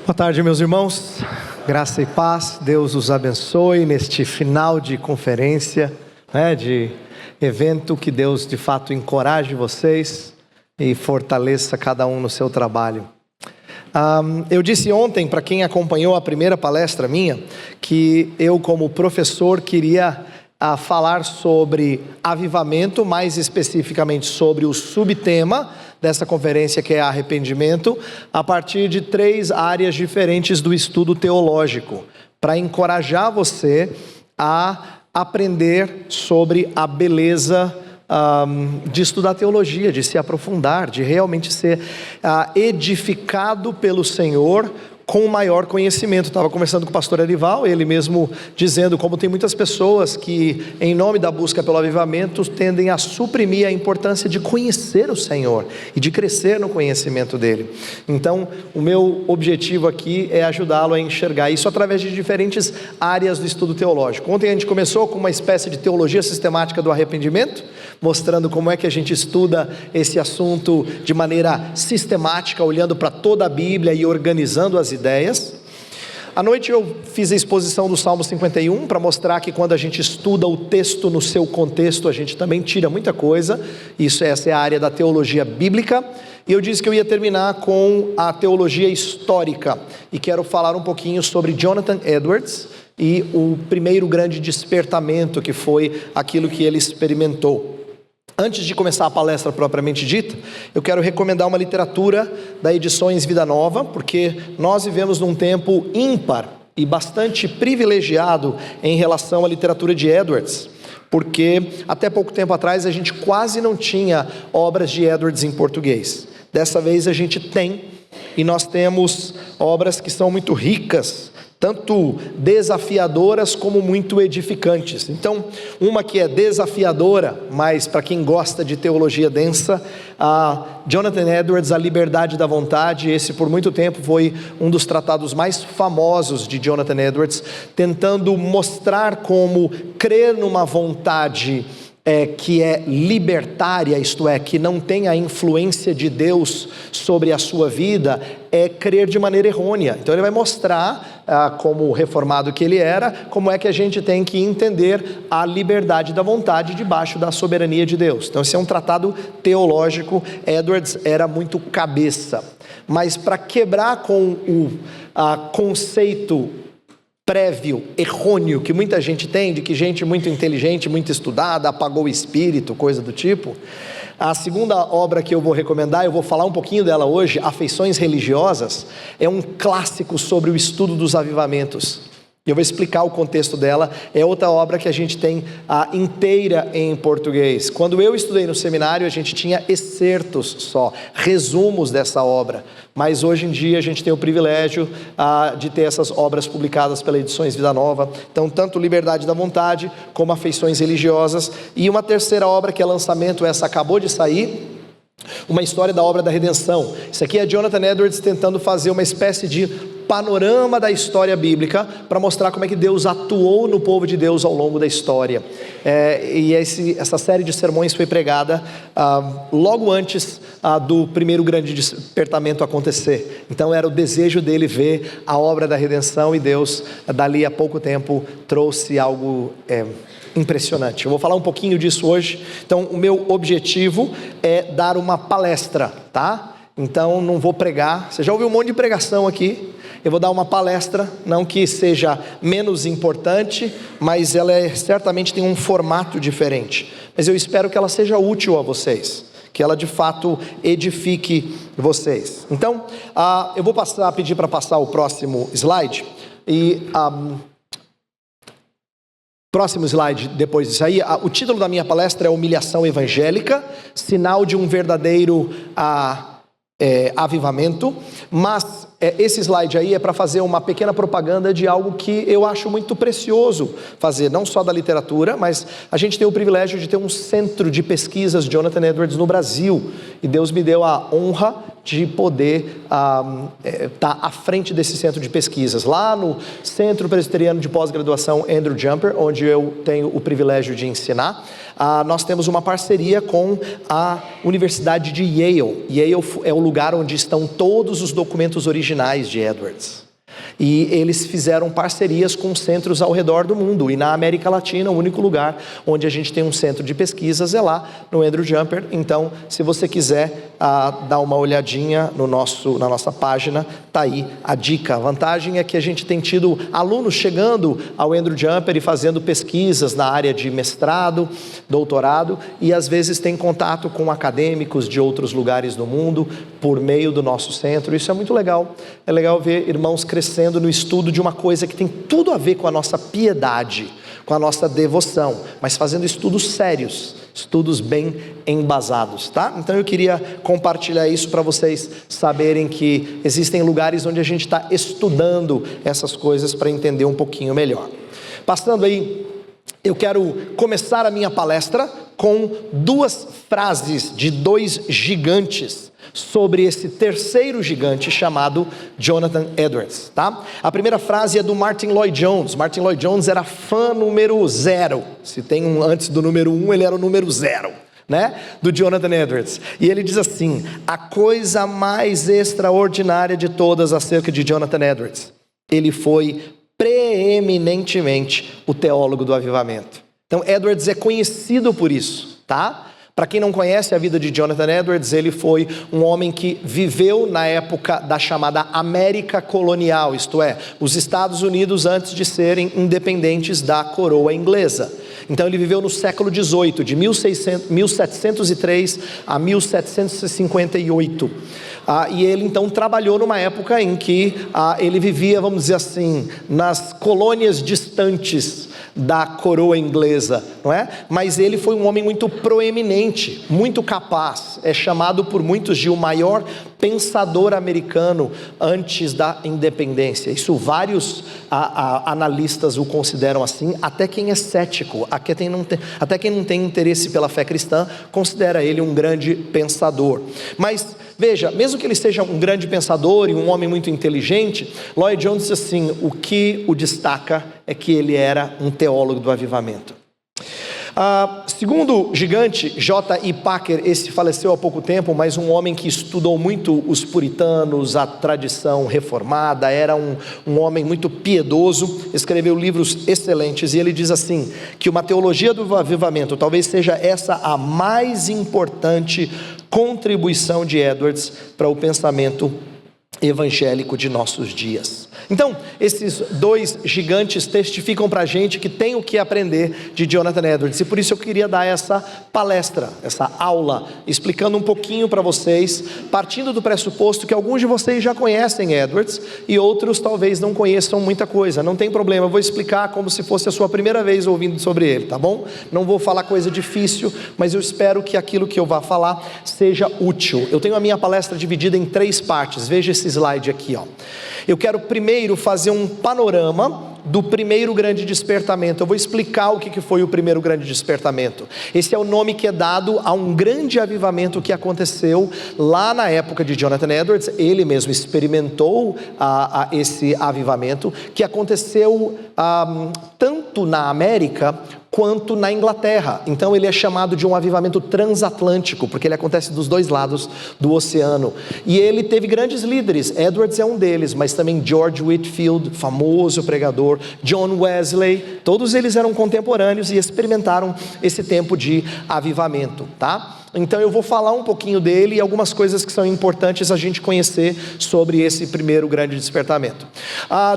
Boa tarde, meus irmãos, graça e paz, Deus os abençoe neste final de conferência, de evento, que Deus de fato encoraje vocês e fortaleça cada um no seu trabalho. Eu disse ontem, para quem acompanhou a primeira palestra minha, que eu como professor queria falar sobre avivamento, mais especificamente sobre o subtema dessa conferência, que é arrependimento, a partir de 3 áreas diferentes do estudo teológico, para encorajar você a aprender sobre a beleza de estudar teologia, de se aprofundar, de realmente ser edificado pelo Senhor com maior conhecimento. Estava conversando com o pastor Erival, ele mesmo dizendo como tem muitas pessoas que, em nome da busca pelo avivamento, tendem a suprimir a importância de conhecer o Senhor e de crescer no conhecimento dele. Então, o meu objetivo aqui é ajudá-lo a enxergar isso através de diferentes áreas do estudo teológico. Ontem a gente começou com uma espécie de teologia sistemática do arrependimento, mostrando como é que a gente estuda esse assunto de maneira sistemática, olhando para toda a Bíblia e organizando as ideias. À noite eu fiz a exposição do Salmo 51 para mostrar que quando a gente estuda o texto no seu contexto, a gente também tira muita coisa. Essa é a área da teologia bíblica. E eu disse que eu ia terminar com a teologia histórica, e quero falar um pouquinho sobre Jonathan Edwards e o primeiro grande despertamento, que foi aquilo que ele experimentou. Antes de começar a palestra propriamente dita, eu quero recomendar uma literatura da Edições Vida Nova, porque nós vivemos num tempo ímpar e bastante privilegiado em relação à literatura de Edwards, porque até pouco tempo atrás a gente quase não tinha obras de Edwards em português. Dessa vez a gente tem, e nós temos obras que são muito ricas, tanto desafiadoras como muito edificantes. Então, uma que é desafiadora, mas para quem gosta de teologia densa, Jonathan Edwards, A Liberdade da Vontade. Esse por muito tempo foi um dos tratados mais famosos de Jonathan Edwards, tentando mostrar como crer numa vontade que é libertária, isto é, que não tem a influência de Deus sobre a sua vida, é crer de maneira errônea. Então ele vai mostrar, como reformado que ele era, como é que a gente tem que entender a liberdade da vontade debaixo da soberania de Deus. Então esse é um tratado teológico. Edwards era muito cabeça, mas para quebrar com o conceito prévio, errôneo, que muita gente tem, de que gente muito inteligente, muito estudada, apagou o espírito, coisa do tipo. A segunda obra que eu vou recomendar, eu vou falar um pouquinho dela hoje, Afeições Religiosas, é um clássico sobre o estudo dos avivamentos. Eu vou explicar o contexto dela. É outra obra que a gente tem inteira em português. Quando eu estudei no seminário, a gente tinha excertos só, resumos dessa obra. Mas hoje em dia a gente tem o privilégio de ter essas obras publicadas pela Edições Vida Nova. Então, tanto Liberdade da Vontade, como Afeições Religiosas. E uma terceira obra que é lançamento, essa acabou de sair, Uma História da Obra da Redenção. Isso aqui é Jonathan Edwards tentando fazer uma espécie de panorama da história bíblica, para mostrar como é que Deus atuou no povo de Deus ao longo da história. Essa série de sermões foi pregada logo antes do primeiro grande despertamento acontecer. Então era o desejo dele ver a obra da redenção, e Deus dali a pouco tempo trouxe algo impressionante. Eu vou falar um pouquinho disso hoje. Então o meu objetivo é dar uma palestra, tá? Então não vou pregar. Você já ouviu um monte de pregação aqui. Eu vou dar uma palestra, não que seja menos importante, mas ela certamente tem um formato diferente. Mas eu espero que ela seja útil a vocês, que ela de fato edifique vocês. Então, eu vou pedir para passar o próximo slide. Próximo slide, depois disso aí. O título da minha palestra é Humilhação Evangélica, sinal de um verdadeiro avivamento. Mas esse slide aí é para fazer uma pequena propaganda de algo que eu acho muito precioso fazer, não só da literatura, mas a gente tem o privilégio de ter um centro de pesquisas Jonathan Edwards no Brasil, e Deus me deu a honra de poder estar à frente desse centro de pesquisas, lá no Centro Presbiteriano de Pós-Graduação Andrew Jumper, onde eu tenho o privilégio de ensinar. Nós temos uma parceria com a Universidade de Yale. Yale é o lugar onde estão todos os documentos originais originais de Edwards. E eles fizeram parcerias com centros ao redor do mundo. E na América Latina, o único lugar onde a gente tem um centro de pesquisas é lá no Andrew Jumper. Então, se você quiser dar uma olhadinha na nossa página, tá aí a dica. A vantagem é que a gente tem tido alunos chegando ao Andrew Jumper e fazendo pesquisas na área de mestrado, doutorado, e às vezes tem contato com acadêmicos de outros lugares do mundo por meio do nosso centro. Isso é muito legal. É legal ver irmãos crescendo no estudo de uma coisa que tem tudo a ver com a nossa piedade, com a nossa devoção, mas fazendo estudos sérios, estudos bem embasados, tá? Então eu queria compartilhar isso para vocês saberem que existem lugares onde a gente está estudando essas coisas para entender um pouquinho melhor. Passando aí, eu quero começar a minha palestra com duas frases de dois gigantes sobre esse terceiro gigante chamado Jonathan Edwards, tá? A primeira frase é do Martyn Lloyd-Jones. Martyn Lloyd-Jones era fã número 0. Se tem um antes do número 1, ele era o número 0, né? Do Jonathan Edwards. E ele diz assim: a coisa mais extraordinária de todas acerca de Jonathan Edwards, ele foi preeminentemente o teólogo do avivamento. Então Edwards é conhecido por isso, tá? Para quem não conhece a vida de Jonathan Edwards, ele foi um homem que viveu na época da chamada América colonial, isto é, os Estados Unidos antes de serem independentes da coroa inglesa. Então ele viveu no século XVIII, de 1703 a 1758. E ele então trabalhou numa época em que ele vivia, vamos dizer assim, nas colônias distantes da coroa inglesa, não é? Mas ele foi um homem muito proeminente, muito capaz, é chamado por muitos de o maior pensador americano antes da independência. Isso vários analistas o consideram assim, até quem é cético, até quem não tem interesse pela fé cristã, considera ele um grande pensador. Mas veja, mesmo que ele seja um grande pensador e um homem muito inteligente, Lloyd-Jones diz assim: o que o destaca é que ele era um teólogo do avivamento. Segundo gigante, J.I. Packer, esse faleceu há pouco tempo, mas um homem que estudou muito os puritanos, a tradição reformada, era um homem muito piedoso, escreveu livros excelentes, e ele diz assim, que uma teologia do avivamento, talvez seja essa a mais importante contribuição de Edwards para o pensamento evangélico de nossos dias. Então, esses dois gigantes testificam para a gente que tem o que aprender de Jonathan Edwards, e por isso eu queria dar essa palestra, essa aula, explicando um pouquinho para vocês, partindo do pressuposto que alguns de vocês já conhecem Edwards, e outros talvez não conheçam muita coisa. Não tem problema, eu vou explicar como se fosse a sua primeira vez ouvindo sobre ele, tá bom? Não vou falar coisa difícil, mas eu espero que aquilo que eu vá falar seja útil. Eu tenho a minha palestra dividida em 3 partes, veja esse slide aqui, ó. Eu quero primeiro fazer um panorama do primeiro grande despertamento. Eu vou explicar o que foi o primeiro grande despertamento. Esse é o nome que é dado a um grande avivamento que aconteceu lá na época de Jonathan Edwards. Ele mesmo experimentou esse avivamento que aconteceu tanto na América quanto na Inglaterra. Então ele é chamado de um avivamento transatlântico, porque ele acontece dos dois lados do oceano. E ele teve grandes líderes, Edwards é um deles, mas também George Whitefield, famoso pregador, John Wesley, todos eles eram contemporâneos e experimentaram esse tempo de avivamento, tá? Então eu vou falar um pouquinho dele e algumas coisas que são importantes a gente conhecer sobre esse primeiro grande despertamento.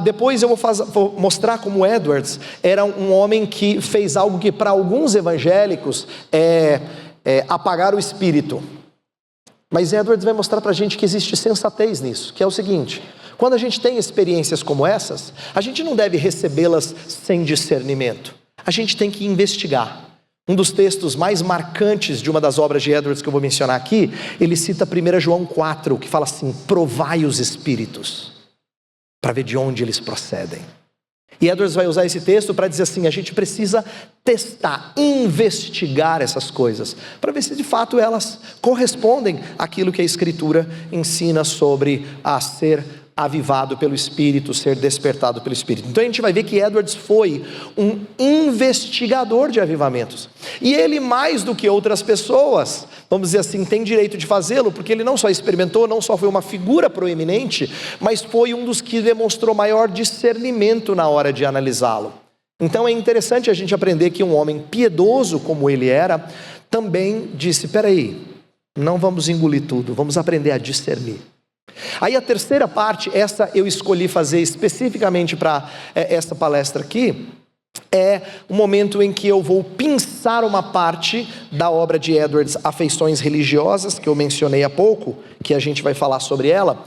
Depois eu vou mostrar como Edwards era um homem que fez algo que para alguns evangélicos é apagar o espírito. Mas Edwards vai mostrar para a gente que existe sensatez nisso, que é o seguinte: quando a gente tem experiências como essas, a gente não deve recebê-las sem discernimento. A gente tem que investigar. Um dos textos mais marcantes de uma das obras de Edwards que eu vou mencionar aqui, ele cita 1 João 4, que fala assim: provai os espíritos, para ver de onde eles procedem. E Edwards vai usar esse texto para dizer assim: a gente precisa testar, investigar essas coisas, para ver se de fato elas correspondem àquilo que a Escritura ensina sobre a ser avivado pelo Espírito, ser despertado pelo Espírito. Então a gente vai ver que Edwards foi um investigador de avivamentos. E ele, mais do que outras pessoas, vamos dizer assim, tem direito de fazê-lo, porque ele não só experimentou, não só foi uma figura proeminente, mas foi um dos que demonstrou maior discernimento na hora de analisá-lo. Então é interessante a gente aprender que um homem piedoso como ele era, também disse, peraí, não vamos engolir tudo, vamos aprender a discernir. Aí a terceira parte, essa eu escolhi fazer especificamente para essa palestra aqui, é o momento em que eu vou pinçar uma parte da obra de Edwards, Afeições Religiosas, que eu mencionei há pouco, que a gente vai falar sobre ela,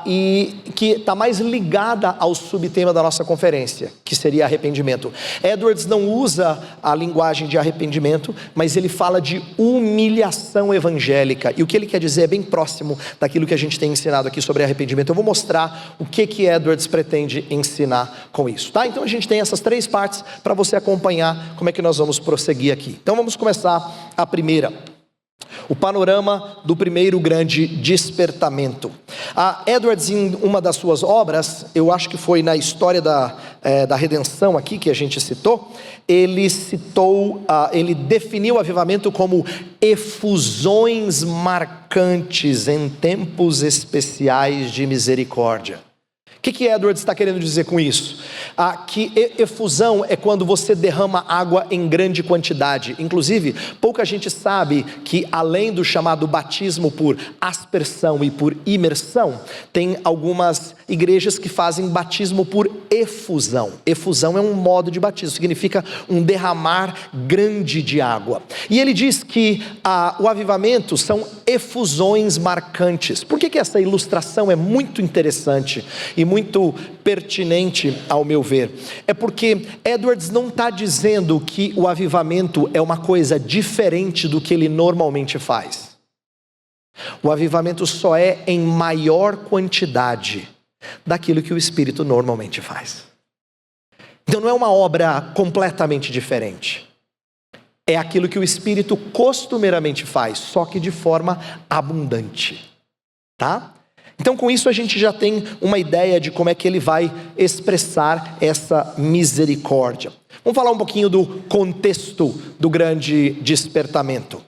e que está mais ligada ao subtema da nossa conferência, que seria arrependimento. Edwards não usa a linguagem de arrependimento, mas ele fala de humilhação evangélica, e o que ele quer dizer é bem próximo daquilo que a gente tem ensinado aqui sobre arrependimento. Eu vou mostrar o que Edwards pretende ensinar com isso, tá? Então a gente tem essas três partes para você acompanhar como é que nós vamos prosseguir aqui. Então vamos começar a primeira. O panorama do primeiro grande despertamento. Edwards, em uma das suas obras, eu acho que foi na História da Redenção aqui que a gente citou, ele definiu o avivamento como efusões marcantes em tempos especiais de misericórdia. O que Edwards está querendo dizer com isso? Que efusão é quando você derrama água em grande quantidade. Inclusive, pouca gente sabe que além do chamado batismo por aspersão e por imersão, tem algumas igrejas que fazem batismo por efusão. Efusão é um modo de batismo, significa um derramar grande de água. E ele diz que o avivamento são efusões marcantes. Por que essa ilustração é muito interessante e muito pertinente ao meu ver? É porque Edwards não está dizendo que o avivamento é uma coisa diferente do que ele normalmente faz. O avivamento só é em maior quantidade daquilo que o Espírito normalmente faz. Então não é uma obra completamente diferente. É aquilo que o Espírito costumeiramente faz, só que de forma abundante, tá? Então com isso a gente já tem uma ideia de como é que ele vai expressar essa misericórdia. Vamos falar um pouquinho do contexto do grande despertamento.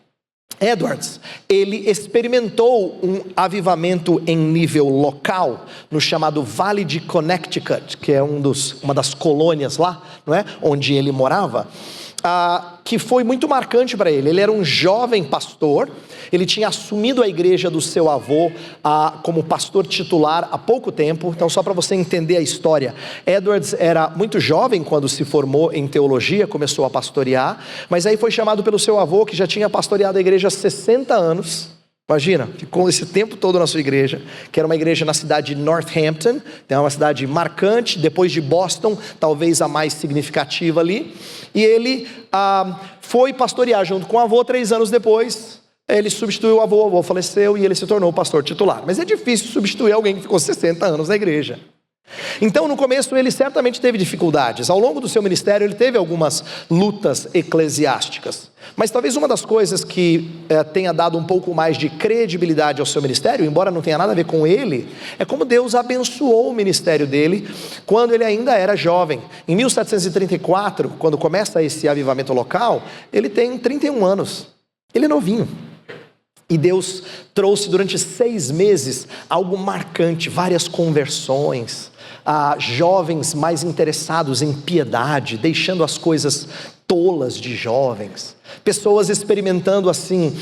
Edwards, ele experimentou um avivamento em nível local, no chamado Vale de Connecticut, que é uma das colônias lá, não é? Onde ele morava, que foi muito marcante para ele. Ele era um jovem pastor, ele tinha assumido a igreja do seu avô como pastor titular há pouco tempo. Então só para você entender a história, Edwards era muito jovem quando se formou em teologia, começou a pastorear, mas aí foi chamado pelo seu avô, que já tinha pastoreado a igreja há 60 anos. Imagina, ficou esse tempo todo na sua igreja, que era uma igreja na cidade de Northampton, é uma cidade marcante, depois de Boston, talvez a mais significativa ali. E ele foi pastorear junto com o avô. 3 anos depois, ele substituiu o avô faleceu e ele se tornou pastor titular. Mas é difícil substituir alguém que ficou 60 anos na igreja. Então no começo ele certamente teve dificuldades. Ao longo do seu ministério ele teve algumas lutas eclesiásticas. Mas talvez uma das coisas que tenha dado um pouco mais de credibilidade ao seu ministério, embora não tenha nada a ver com ele, é como Deus abençoou o ministério dele quando ele ainda era jovem. Em 1734, quando começa esse avivamento local, ele tem 31 anos. Ele é novinho. E Deus trouxe durante 6 meses algo marcante, várias conversões, jovens mais interessados em piedade, deixando as coisas tolas de jovens, pessoas experimentando assim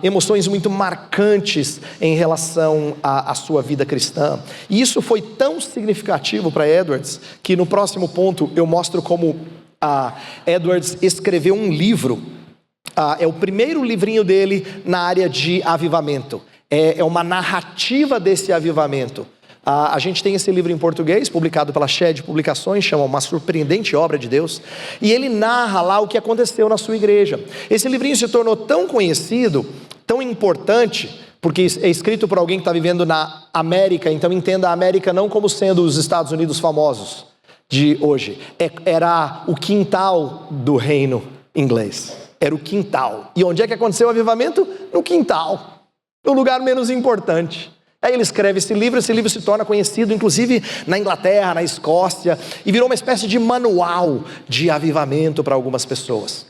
emoções muito marcantes em relação à sua vida cristã. E isso foi tão significativo para Edwards, que no próximo ponto eu mostro como Edwards escreveu um livro. É o primeiro livrinho dele na área de avivamento. É uma narrativa desse avivamento. A gente tem esse livro em português, publicado pela Shed Publicações, chama Uma Surpreendente Obra de Deus, e ele narra lá o que aconteceu na sua igreja. Esse livrinho se tornou tão conhecido, tão importante, porque é escrito por alguém que está vivendo na América. Então entenda a América não como sendo os Estados Unidos famosos de hoje. Era o quintal do reino inglês. Era o quintal. E onde é que aconteceu o avivamento? No quintal. No lugar menos importante. Aí ele escreve esse livro se torna conhecido inclusive na Inglaterra, na Escócia, e virou uma espécie de manual de avivamento para algumas pessoas.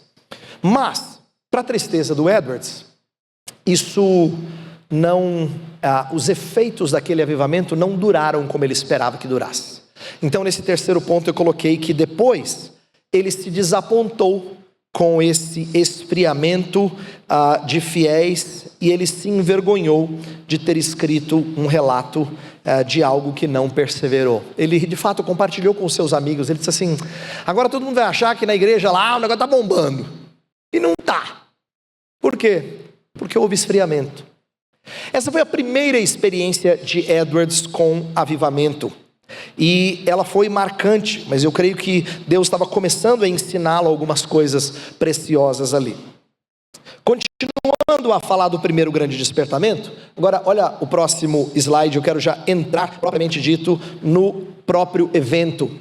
Mas, para a tristeza do Edwards, os efeitos daquele avivamento não duraram como ele esperava que durasse. Então, nesse terceiro ponto eu coloquei que depois ele se desapontou com esse esfriamento de fiéis, e ele se envergonhou de ter escrito um relato de algo que não perseverou. Ele de fato compartilhou com seus amigos, ele disse assim: agora todo mundo vai achar que na igreja lá o negócio está bombando, e não está. Por quê? Porque houve esfriamento. Essa foi a primeira experiência de Edwards com avivamento, e ela foi marcante, mas eu creio que Deus estava começando a ensiná-lo algumas coisas preciosas ali. Continuando a falar do primeiro grande despertamento, agora olha o próximo slide, eu quero já entrar propriamente dito no próprio evento.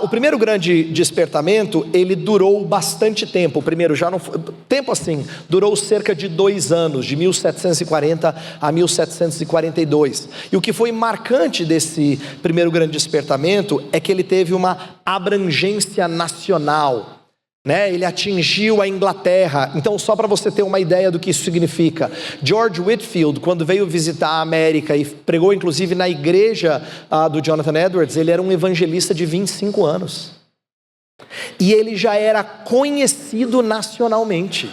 O primeiro grande despertamento, ele durou bastante tempo. O primeiro já não foi tempo assim, durou cerca de 2 anos, de 1740 a 1742. E o que foi marcante desse primeiro grande despertamento é que ele teve uma abrangência nacional, né? Ele atingiu a Inglaterra. Então, só para você ter uma ideia do que isso significa, George Whitefield, quando veio visitar a América e pregou inclusive na igreja do Jonathan Edwards, ele era um evangelista de 25 anos, e ele já era conhecido nacionalmente,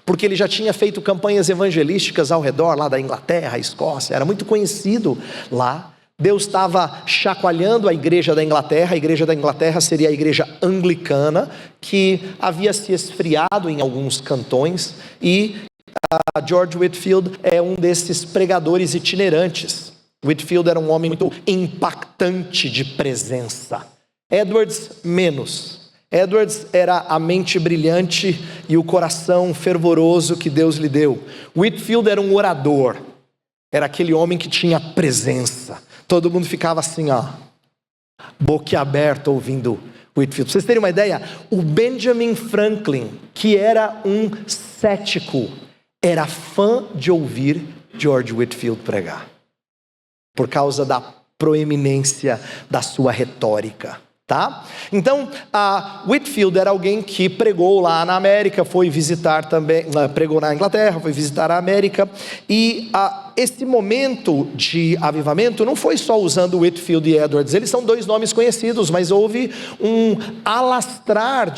porque ele já tinha feito campanhas evangelísticas ao redor lá da Inglaterra, Escócia, era muito conhecido lá. Deus estava chacoalhando a igreja da Inglaterra. A igreja da Inglaterra seria a igreja anglicana, que havia se esfriado em alguns cantões, e George Whitefield é um desses pregadores itinerantes. Whitefield era um homem muito impactante de presença. Edwards menos. Edwards era a mente brilhante e o coração fervoroso que Deus lhe deu. Whitefield era um orador, era aquele homem que tinha presença. Todo mundo ficava assim, boquiaberto ouvindo Whitefield. Pra vocês terem uma ideia, o Benjamin Franklin, que era um cético, era fã de ouvir George Whitefield pregar, por causa da proeminência da sua retórica. Tá? Então, Whitefield era alguém que pregou lá na América, foi visitar também, pregou na Inglaterra, foi visitar a América, e esse momento de avivamento não foi só usando Whitefield e Edwards. Eles são 2 nomes conhecidos, mas houve um alastrar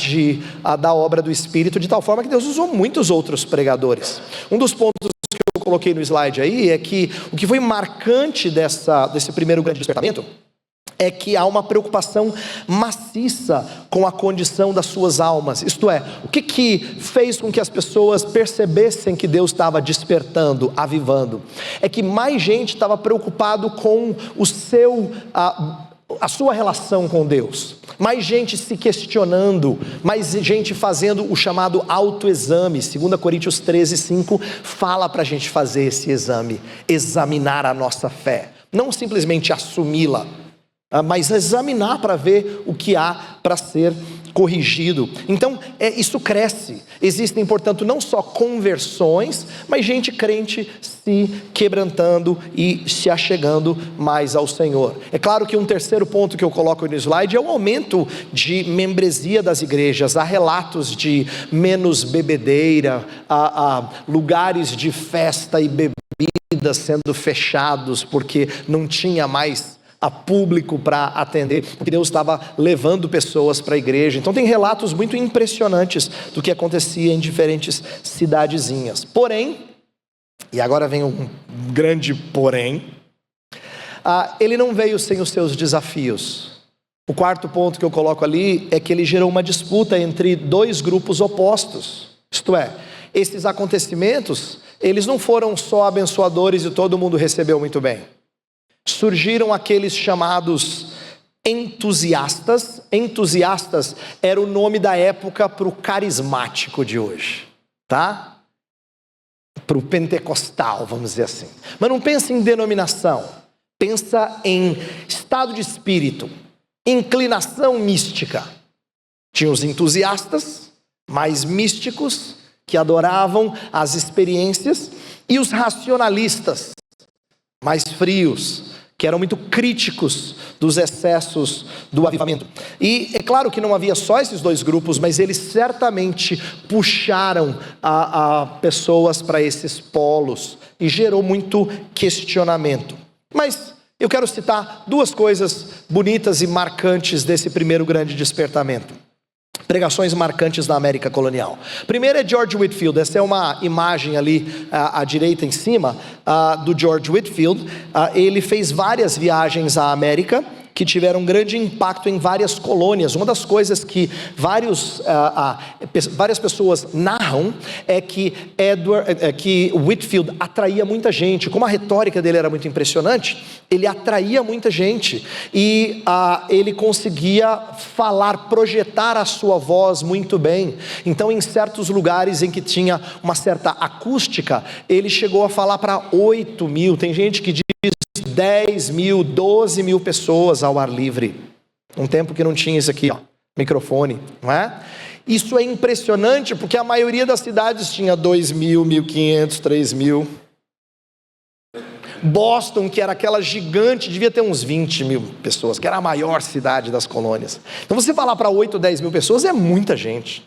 da obra do Espírito, de tal forma que Deus usou muitos outros pregadores. Um dos pontos que eu coloquei no slide aí é que o que foi marcante desse primeiro grande despertamento é que há uma preocupação maciça com a condição das suas almas. Isto é, o que fez com que as pessoas percebessem que Deus estava despertando, avivando? É que mais gente estava preocupado com a sua relação com Deus, mais gente se questionando, mais gente fazendo o chamado autoexame. 2 Coríntios 13:5 fala para a gente fazer esse exame, examinar a nossa fé, não simplesmente assumi-la, mas examinar para ver o que há para ser corrigido. Então, isso cresce. Existem, portanto, não só conversões, mas gente crente se quebrantando e se achegando mais ao Senhor. É claro que um terceiro ponto que eu coloco no slide é o aumento de membresia das igrejas. Há relatos de menos bebedeira, lugares de festa e bebida sendo fechados porque não tinha mais a público para atender, porque Deus estava levando pessoas para a igreja. Então tem relatos muito impressionantes do que acontecia em diferentes cidadezinhas. Porém, e agora vem um grande porém, ele não veio sem os seus desafios. O quarto ponto que eu coloco ali é que ele gerou uma disputa entre 2 grupos opostos. Isto é, esses acontecimentos, eles não foram só abençoadores e todo mundo recebeu muito bem. Surgiram aqueles chamados entusiastas. Entusiastas era o nome da época para o carismático de hoje, tá? Para o pentecostal, vamos dizer assim. Mas não pensa em denominação, pensa em estado de espírito, inclinação mística. Tinha os entusiastas, mais místicos, que adoravam as experiências, e os racionalistas, mais frios, que eram muito críticos dos excessos do avivamento. E é claro que não havia só esses dois grupos, mas eles certamente puxaram a pessoas para esses polos e gerou muito questionamento. Mas eu quero citar duas coisas bonitas e marcantes desse primeiro grande despertamento. Pregações marcantes na América colonial. Primeiro é George Whitefield. Essa é uma imagem ali à direita em cima do George Whitefield. Ele fez várias viagens à América que tiveram um grande impacto em várias colônias. Uma das coisas que várias pessoas narram é que Whitefield atraía muita gente. Como a retórica dele era muito impressionante, ele atraía muita gente e ele conseguia falar, projetar a sua voz muito bem. Então, em certos lugares em que tinha uma certa acústica, ele chegou a falar para 8 mil. Tem gente que diz 10 mil, 12 mil pessoas ao ar livre. Um tempo que não tinha isso aqui, microfone, não é? Isso é impressionante porque a maioria das cidades tinha 2 mil, 1.500, 3 mil. Boston, que era aquela gigante, devia ter uns 20 mil pessoas, que era a maior cidade das colônias. Então você falar para 8, 10 mil pessoas é muita gente.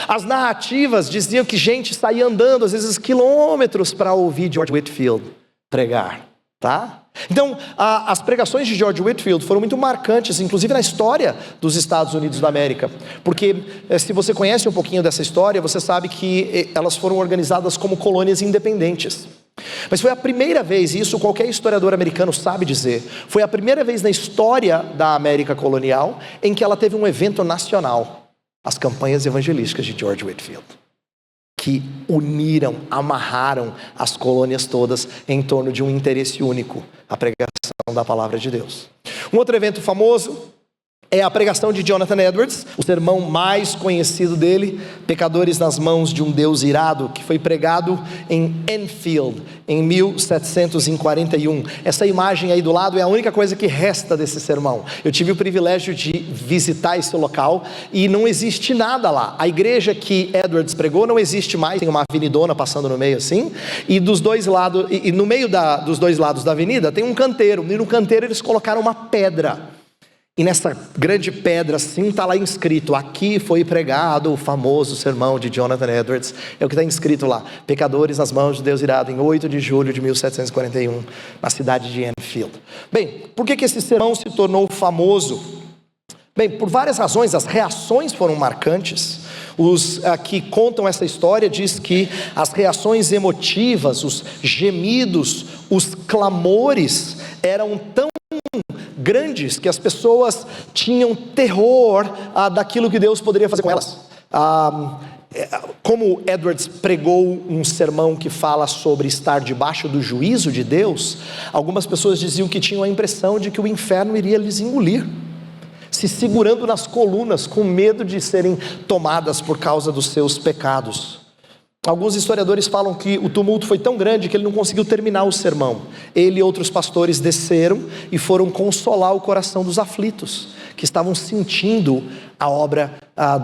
As narrativas diziam que gente saía andando, às vezes quilômetros, para ouvir George Whitefield pregar. Tá? Então, as pregações de George Whitefield foram muito marcantes, inclusive na história dos Estados Unidos da América, porque se você conhece um pouquinho dessa história, você sabe que elas foram organizadas como colônias independentes. Mas foi a primeira vez, e isso qualquer historiador americano sabe dizer, foi a primeira vez na história da América colonial em que ela teve um evento nacional, as campanhas evangelísticas de George Whitefield, que uniram, amarraram as colônias todas em torno de um interesse único, a pregação da palavra de Deus. Um outro evento famoso é a pregação de Jonathan Edwards, o sermão mais conhecido dele, Pecadores nas Mãos de um Deus Irado, que foi pregado em Enfield, em 1741. Essa imagem aí do lado é a única coisa que resta desse sermão. Eu tive o privilégio de visitar esse local e não existe nada lá. A igreja que Edwards pregou não existe mais, tem uma avenidona passando no meio assim, e dos dois lados, e no meio dos dois lados da avenida tem um canteiro, e no canteiro eles colocaram uma pedra. E nessa grande pedra assim está lá inscrito: aqui foi pregado o famoso sermão de Jonathan Edwards. É o que está inscrito lá: Pecadores nas Mãos de Deus Irado, em 8 de julho de 1741, na cidade de Enfield. Bem, por que esse sermão se tornou famoso? Bem, por várias razões. As reações foram marcantes. Os que contam essa história diz que as reações emotivas, os gemidos, os clamores eram tão grandes que as pessoas tinham terror daquilo que Deus poderia fazer com elas. Como Edwards pregou um sermão que fala sobre estar debaixo do juízo de Deus, algumas pessoas diziam que tinham a impressão de que o inferno iria lhes engolir, se segurando nas colunas, com medo de serem tomadas por causa dos seus pecados. Alguns historiadores falam que o tumulto foi tão grande que ele não conseguiu terminar o sermão. Ele e outros pastores desceram e foram consolar o coração dos aflitos, que estavam sentindo a obra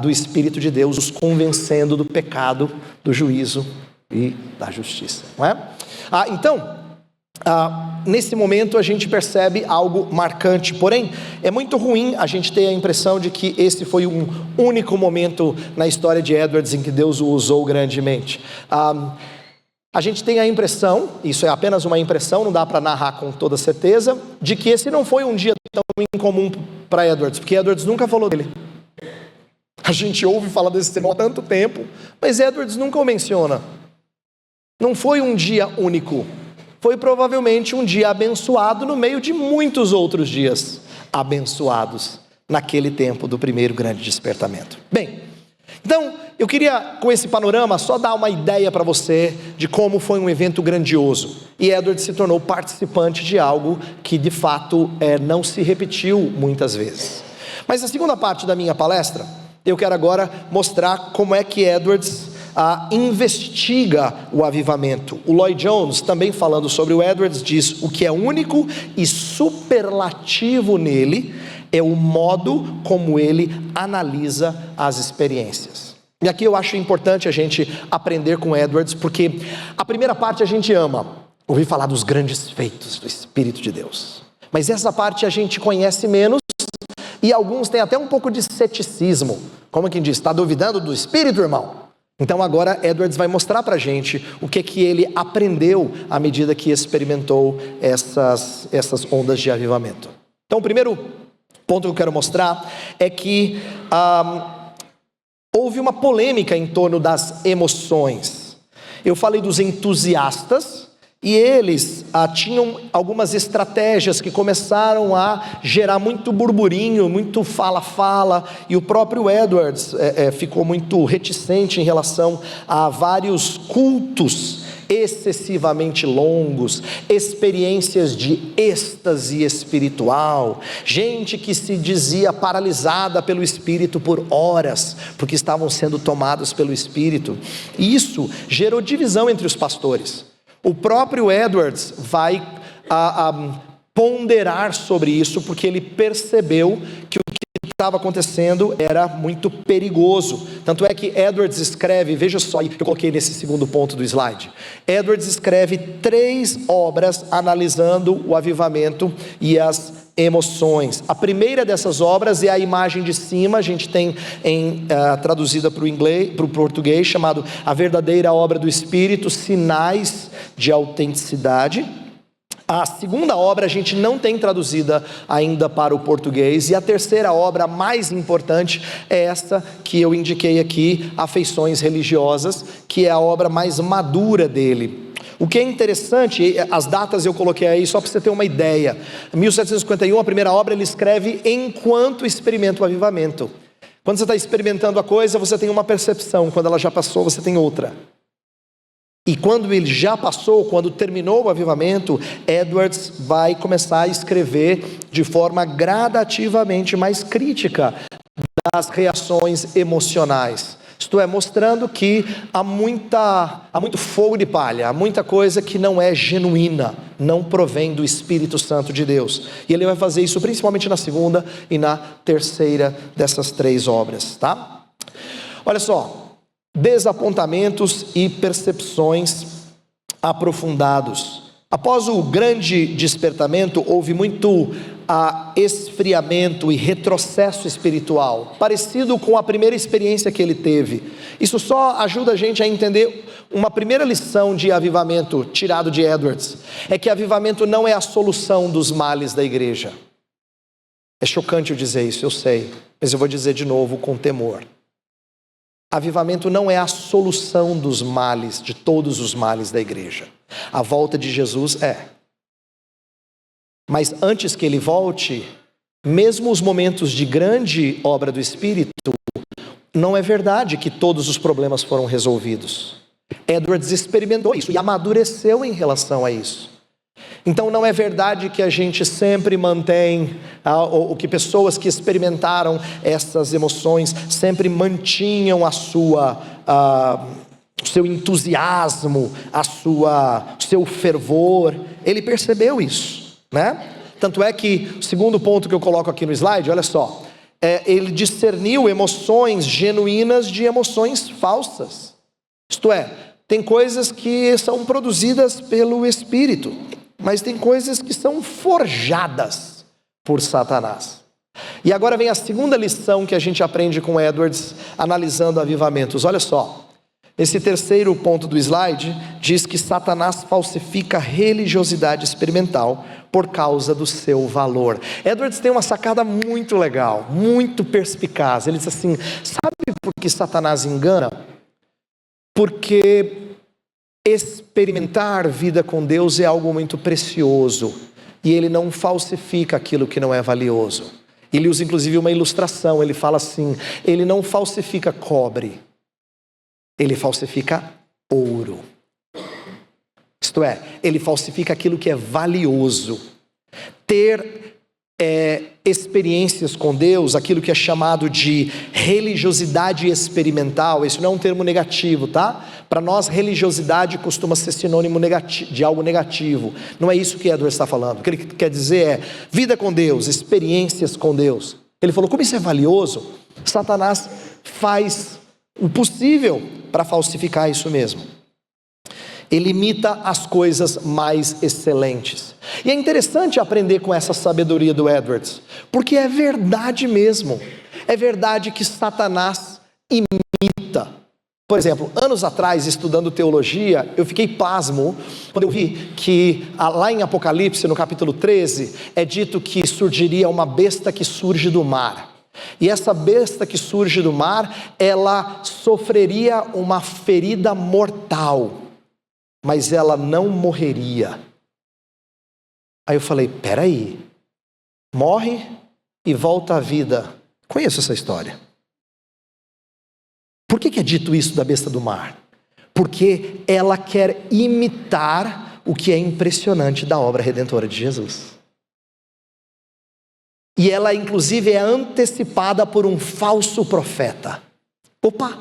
do Espírito de Deus, os convencendo do pecado, do juízo e da justiça, não é? Nesse momento a gente percebe algo marcante, porém é muito ruim a gente ter a impressão de que esse foi um único momento na história de Edwards em que Deus o usou grandemente. A gente tem a impressão, isso é apenas uma impressão, não dá para narrar com toda certeza, de que esse não foi um dia tão incomum para Edwards, porque Edwards nunca falou dele. A gente ouve falar desse tema há tanto tempo, mas Edwards nunca o menciona. Não foi um dia único. Foi provavelmente um dia abençoado no meio de muitos outros dias abençoados naquele tempo do primeiro grande despertamento. Bem, então eu queria com esse panorama só dar uma ideia para você de como foi um evento grandioso. E Edwards se tornou participante de algo que de fato não se repetiu muitas vezes. Mas a segunda parte da minha palestra, eu quero agora mostrar como é que Edwards investiga o avivamento. O Lloyd Jones, também falando sobre o Edwards, diz: o que é único e superlativo nele é o modo como ele analisa as experiências. E aqui eu acho importante a gente aprender com Edwards, porque a primeira parte a gente ama, ouvi falar dos grandes feitos do Espírito de Deus. Mas essa parte a gente conhece menos, e alguns têm até um pouco de ceticismo. Como quem diz, está duvidando do Espírito, irmão? Então agora Edwards vai mostrar para a gente o que ele aprendeu à medida que experimentou essas ondas de avivamento. Então o primeiro ponto que eu quero mostrar é que houve uma polêmica em torno das emoções. Eu falei dos entusiastas, e eles tinham algumas estratégias que começaram a gerar muito burburinho, muito fala-fala, e o próprio Edwards ficou muito reticente em relação a vários cultos excessivamente longos, experiências de êxtase espiritual, gente que se dizia paralisada pelo Espírito por horas, porque estavam sendo tomados pelo Espírito, e isso gerou divisão entre os pastores. O próprio Edwards vai ponderar sobre isso, porque ele percebeu que o que estava acontecendo era muito perigoso. Tanto é que Edwards escreve, veja só, eu coloquei nesse segundo ponto do slide, Edwards escreve 3 obras analisando o avivamento e as emoções. A primeira dessas obras é a imagem de cima, a gente tem traduzida para o português, chamado A Verdadeira Obra do Espírito, Sinais de Autenticidade. A segunda obra a gente não tem traduzida ainda para o português, e a terceira obra mais importante é esta que eu indiquei aqui, Afeições Religiosas, que é a obra mais madura dele. O que é interessante, as datas eu coloquei aí só para você ter uma ideia. Em 1751, a primeira obra ele escreve enquanto experimenta o avivamento. Quando você está experimentando a coisa, você tem uma percepção, quando ela já passou, você tem outra. E quando ele já passou, quando terminou o avivamento, Edwards vai começar a escrever de forma gradativamente mais crítica das reações emocionais. Isto é, mostrando que há muito fogo de palha, há muita coisa que não é genuína, não provém do Espírito Santo de Deus. E ele vai fazer isso principalmente na segunda e na terceira dessas 3 obras, tá? Olha só. Desapontamentos e percepções aprofundados. Após o grande despertamento, houve muito esfriamento e retrocesso espiritual, parecido com a primeira experiência que ele teve. Isso só ajuda a gente a entender uma primeira lição de avivamento tirado de Edwards, é que avivamento não é a solução dos males da igreja. É chocante eu dizer isso, eu sei, mas eu vou dizer de novo com temor. Avivamento não é a solução dos males, de todos os males da igreja. A volta de Jesus é. Mas antes que ele volte, mesmo os momentos de grande obra do Espírito, não é verdade que todos os problemas foram resolvidos. Edwards experimentou isso e amadureceu em relação a isso. Então não é verdade que a gente sempre mantém, ou que pessoas que experimentaram essas emoções sempre mantinham o seu entusiasmo, o seu fervor. Ele percebeu isso, né? Tanto é que o segundo ponto que eu coloco aqui no slide, olha só, ele discerniu emoções genuínas de emoções falsas. Isto é, tem coisas que são produzidas pelo Espírito, mas tem coisas que são forjadas por Satanás. E agora vem a segunda lição que a gente aprende com Edwards, analisando avivamentos. Olha só, esse terceiro ponto do slide diz que Satanás falsifica a religiosidade experimental por causa do seu valor. Edwards tem uma sacada muito legal, muito perspicaz. Ele diz assim, sabe por que Satanás engana? Porque experimentar vida com Deus é algo muito precioso, e ele não falsifica aquilo que não é valioso. Ele usa inclusive uma ilustração, ele fala assim, ele não falsifica cobre, ele falsifica ouro. Isto é, ele falsifica aquilo que é valioso. Ter experiências com Deus, aquilo que é chamado de religiosidade experimental, isso não é um termo negativo, tá? Para nós, religiosidade costuma ser sinônimo de algo negativo. Não é isso que Edwards está falando. O que ele quer dizer é vida com Deus, experiências com Deus. Ele falou, como isso é valioso, Satanás faz o possível para falsificar isso mesmo. ele imita as coisas mais excelentes. E é interessante aprender com essa sabedoria do Edwards, porque é verdade mesmo. É verdade que Satanás imita. Por exemplo, anos atrás, estudando teologia, eu fiquei pasmo quando eu vi que lá em Apocalipse, no capítulo 13, é dito que surgiria uma besta que surge do mar. E essa besta que surge do mar, ela sofreria uma ferida mortal, mas ela não morreria. Aí eu falei, peraí, morre e volta à vida. Conheço essa história. Por que é dito isso da besta do mar? Porque ela quer imitar o que é impressionante da obra redentora de Jesus. E ela inclusive é antecipada por um falso profeta. Opa,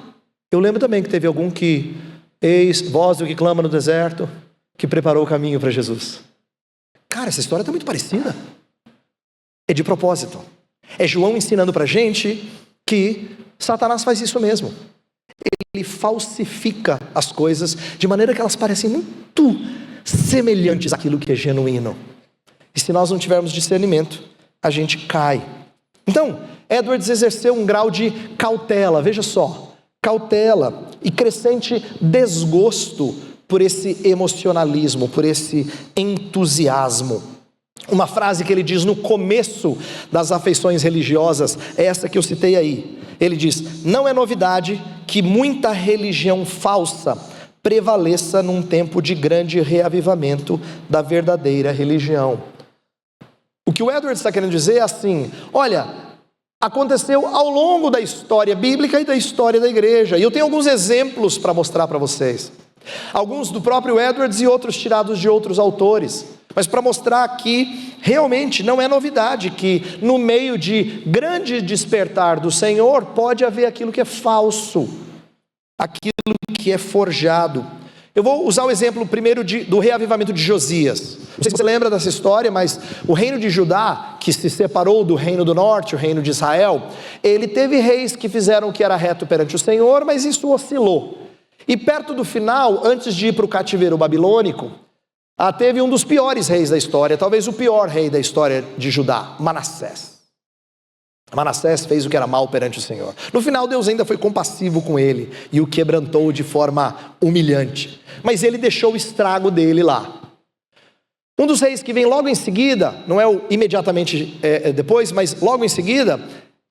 eu lembro também que teve algum que, eis, voz do que clama no deserto, que preparou o caminho para Jesus. Cara, essa história está muito parecida. É de propósito. É João ensinando para a gente que Satanás faz isso mesmo. Ele falsifica as coisas de maneira que elas parecem muito semelhantes àquilo que é genuíno. E se nós não tivermos discernimento, a gente cai. Então, Edwards exerceu um grau de cautela, veja só, cautela e crescente desgosto por esse emocionalismo, por esse entusiasmo. Uma frase que ele diz no começo das afeições religiosas, é essa que eu citei aí. Ele diz, não é novidade que muita religião falsa prevaleça num tempo de grande reavivamento da verdadeira religião. O que o Edwards está querendo dizer é assim, olha, aconteceu ao longo da história bíblica e da história da igreja, e eu tenho alguns exemplos para mostrar para vocês. Alguns do próprio Edwards e outros tirados de outros autores. Mas para mostrar que realmente não é novidade que no meio de grande despertar do Senhor pode haver aquilo que é falso, aquilo que é forjado. Eu vou usar o exemplo primeiro do reavivamento de Josias. Não sei se você lembra dessa história, mas o reino de Judá, que se separou do reino do norte, o reino de Israel, ele teve reis que fizeram o que era reto perante o Senhor, mas isso oscilou. E perto do final, antes de ir para o cativeiro babilônico, teve um dos piores reis da história, talvez o pior rei da história de Judá, Manassés. Manassés fez o que era mal perante o Senhor. No final, Deus ainda foi compassivo com ele e o quebrantou de forma humilhante. Mas ele deixou o estrago dele lá. Um dos reis que vem logo em seguida, não é imediatamente depois, mas logo em seguida,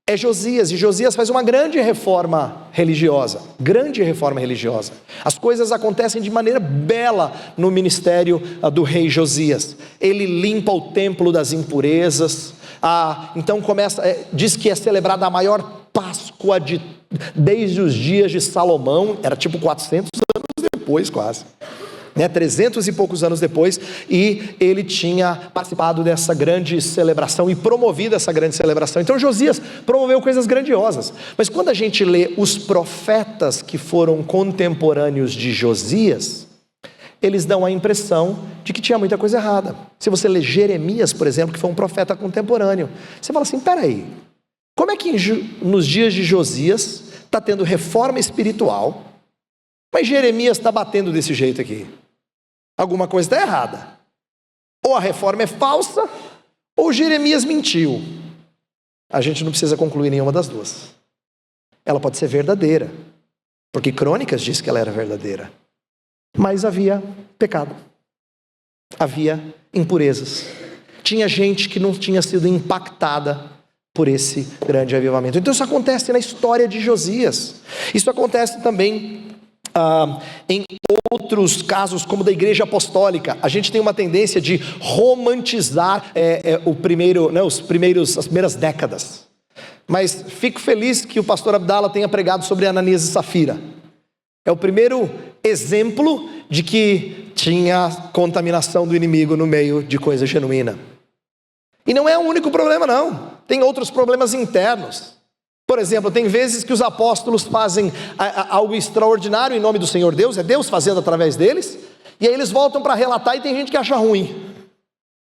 é Josias. E Josias faz uma grande reforma religiosa. Grande reforma religiosa. As coisas acontecem de maneira bela no ministério do rei Josias. Ele limpa o templo das impurezas. Então diz que é celebrada a maior Páscoa desde os dias de Salomão. Era tipo 400 anos depois quase. 300 e poucos anos depois, e ele tinha participado dessa grande celebração e promovido essa grande celebração. Então Josias promoveu coisas grandiosas, mas quando a gente lê os profetas que foram contemporâneos de Josias, eles dão a impressão de que tinha muita coisa errada. Se você lê Jeremias, por exemplo, que foi um profeta contemporâneo, você fala assim, peraí, como é que nos dias de Josias está tendo reforma espiritual, mas Jeremias está batendo desse jeito aqui? Alguma coisa está errada. Ou a reforma é falsa, ou Jeremias mentiu. A gente não precisa concluir nenhuma das duas. Ela pode ser verdadeira, porque Crônicas diz que ela era verdadeira. Mas havia pecado. Havia impurezas. Tinha gente que não tinha sido impactada por esse grande avivamento. Então isso acontece na história de Josias. Isso acontece também em outros casos, como da igreja apostólica. A gente tem uma tendência de romantizar as primeiras décadas. Mas fico feliz que o pastor Abdala tenha pregado sobre Ananias e Safira. É o primeiro exemplo de que tinha contaminação do inimigo no meio de coisa genuína. E não é o único problema não, tem outros problemas internos. Por exemplo, tem vezes que os apóstolos fazem algo extraordinário em nome do Senhor Deus, é Deus fazendo através deles, e aí eles voltam para relatar e tem gente que acha ruim.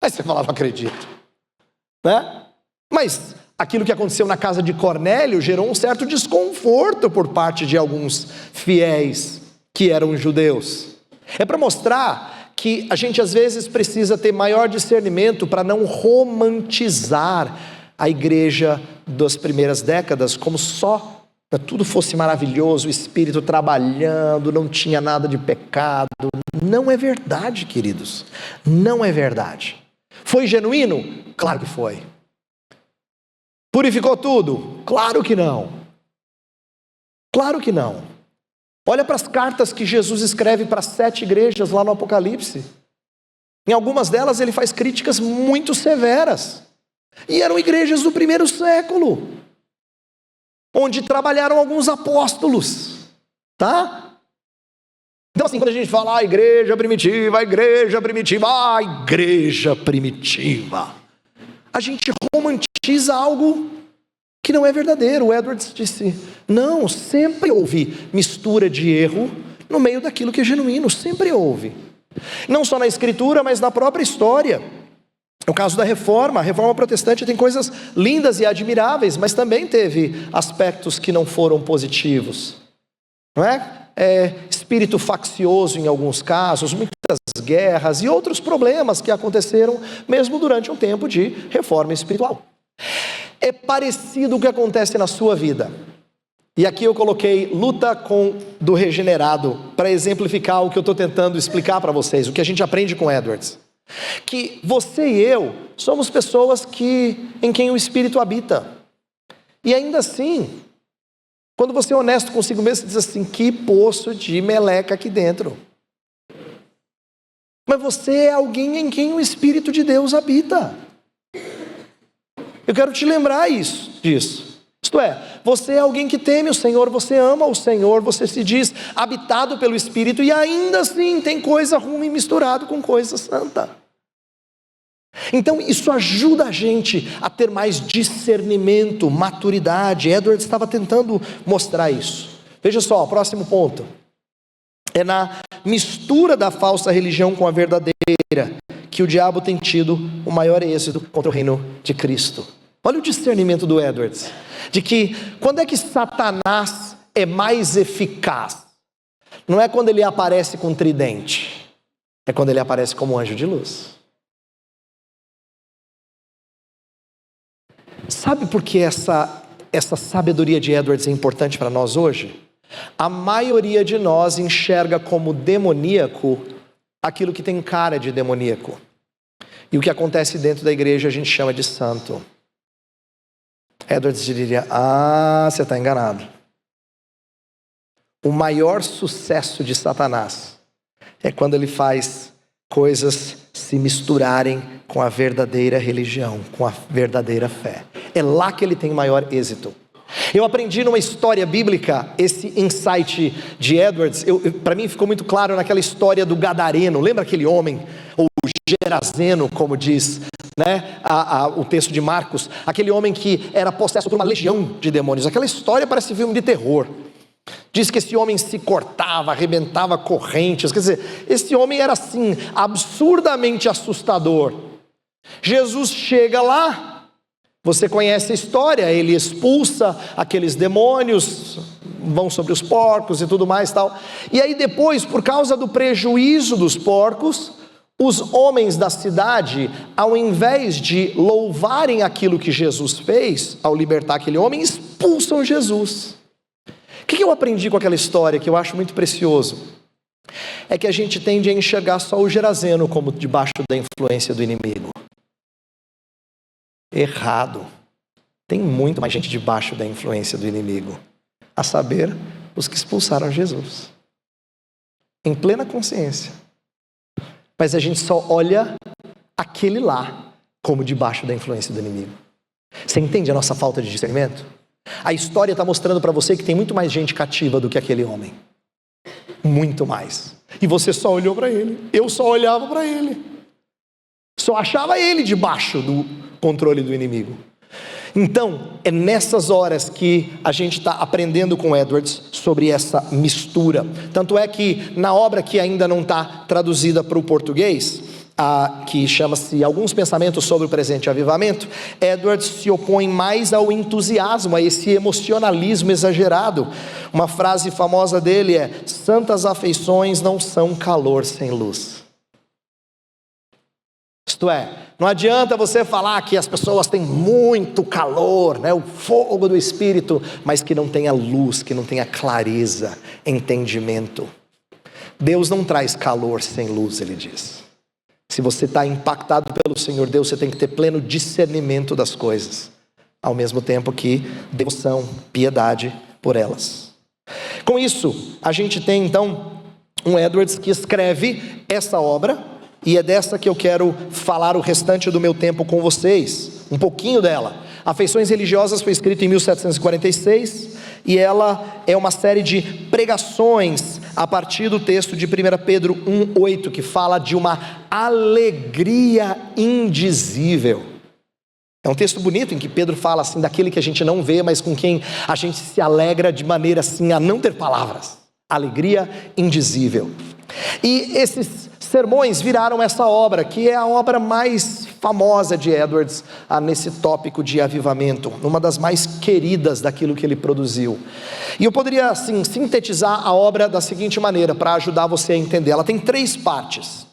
Aí você fala, não acredito, né? Mas aquilo que aconteceu na casa de Cornélio gerou um certo desconforto por parte de alguns fiéis que eram judeus. É para mostrar que a gente às vezes precisa ter maior discernimento para não romantizar a igreja das primeiras décadas como só tudo fosse maravilhoso, o Espírito trabalhando, não tinha nada de pecado. Não é verdade, queridos, não é verdade. Foi genuíno? Claro que foi. Purificou tudo? Claro que não. Claro que não. Olha para as cartas que Jesus escreve para 7 igrejas lá no Apocalipse. Em algumas delas ele faz críticas muito severas. E eram igrejas do primeiro século, onde trabalharam alguns apóstolos, tá? Então assim, quando a gente fala a igreja primitiva, a gente romantiza algo que não é verdadeiro. O Edwards disse, não, sempre houve mistura de erro no meio daquilo que é genuíno, sempre houve. Não só na escritura, mas na própria história. No caso da reforma, a reforma protestante tem coisas lindas e admiráveis, mas também teve aspectos que não foram positivos, não é? Espírito faccioso em alguns casos, muitas guerras e outros problemas que aconteceram mesmo durante um tempo de reforma espiritual. É parecido o que acontece na sua vida. E aqui eu coloquei luta do regenerado para exemplificar o que eu estou tentando explicar para vocês, o que a gente aprende com Edwards. Que você e eu somos pessoas em quem o Espírito habita. E ainda assim, quando você é honesto consigo mesmo, você diz assim, que poço de meleca aqui dentro. Mas você é alguém em quem o Espírito de Deus habita. Eu quero te lembrar disso. Isto é, você é alguém que teme o Senhor, você ama o Senhor, você se diz habitado pelo Espírito e ainda assim tem coisa ruim misturado com coisa santa. Então isso ajuda a gente a ter mais discernimento, maturidade. Edwards estava tentando mostrar isso. Veja só, o próximo ponto. É na mistura da falsa religião com a verdadeira que o diabo tem tido o maior êxito contra o reino de Cristo. Olha o discernimento do Edwards, de que quando é que Satanás é mais eficaz? Não é quando ele aparece com tridente, é quando ele aparece como anjo de luz. Sabe por que essa sabedoria de Edwards é importante para nós hoje? A maioria de nós enxerga como demoníaco aquilo que tem cara de demoníaco. E o que acontece dentro da igreja a gente chama de santo. Edwards diria, você está enganado. O maior sucesso de Satanás é quando ele faz coisas se misturarem com a verdadeira religião, com a verdadeira fé. É lá que ele tem maior êxito. Eu aprendi numa história bíblica, esse insight de Edwards, para mim ficou muito claro naquela história do Gadareno. Lembra aquele homem, ou Gerazeno, como diz, né, o texto de Marcos, aquele homem que era possesso por uma legião de demônios. Aquela história parece filme de terror. Diz que esse homem se cortava, arrebentava correntes, quer dizer, esse homem era assim, absurdamente assustador. Jesus chega lá, você conhece a história, ele expulsa aqueles demônios, vão sobre os porcos e tudo mais tal. E aí depois, por causa do prejuízo dos porcos, os homens da cidade, ao invés de louvarem aquilo que Jesus fez, ao libertar aquele homem, expulsam Jesus. O que eu aprendi com aquela história, que eu acho muito precioso? É que a gente tende a enxergar só o Gerazeno como debaixo da influência do inimigo. Errado. Tem muito mais gente debaixo da influência do inimigo. A saber, os que expulsaram Jesus. Em plena consciência. Mas a gente só olha aquele lá como debaixo da influência do inimigo. Você entende a nossa falta de discernimento? A história está mostrando para você que tem muito mais gente cativa do que aquele homem. Muito mais. E você só olhou para ele. Eu só olhava para ele. Só achava ele debaixo do controle do inimigo. Então, é nessas horas que a gente está aprendendo com Edwards sobre essa mistura. Tanto é que na obra que ainda não está traduzida para o português, que chama-se Alguns Pensamentos sobre o Presente Avivamento, Edwards se opõe mais ao entusiasmo, a esse emocionalismo exagerado. Uma frase famosa dele é: santas afeições não são calor sem luz. Isto é, não adianta você falar que as pessoas têm muito calor, o fogo do Espírito, mas que não tenha luz, que não tenha clareza, entendimento. Deus não traz calor sem luz, ele diz. Se você está impactado pelo Senhor Deus, você tem que ter pleno discernimento das coisas, ao mesmo tempo que devoção, piedade por elas. Com isso, a gente tem então um Edwards que escreve essa obra, e é dessa que eu quero falar o restante do meu tempo com vocês, um pouquinho dela. Afeições Religiosas foi escrita em 1746, e ela é uma série de pregações a partir do texto de 1 Pedro 1,8, que fala de uma alegria indizível. É um texto bonito em que Pedro fala assim daquele que a gente não vê, mas com quem a gente se alegra de maneira assim a não ter palavras. Alegria indizível. E esses sermões viraram essa obra, que é a obra mais famosa de Edwards nesse tópico de avivamento, uma das mais queridas daquilo que ele produziu. E eu poderia assim sintetizar a obra da seguinte maneira, para ajudar você a entender. Ela tem 3 partes.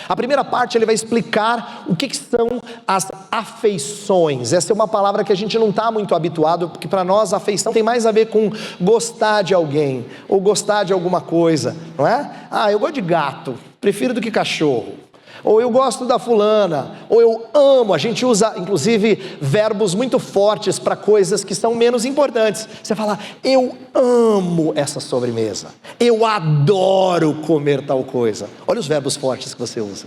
A primeira parte ele vai explicar o que são as afeições. Essa é uma palavra que a gente não está muito habituado, porque para nós a afeição tem mais a ver com gostar de alguém, ou gostar de alguma coisa, não é? Eu gosto de gato, prefiro do que cachorro. Ou eu gosto da fulana, ou eu amo. A gente usa inclusive verbos muito fortes para coisas que são menos importantes. Você fala: eu amo essa sobremesa, eu adoro comer tal coisa. Olha os verbos fortes que você usa.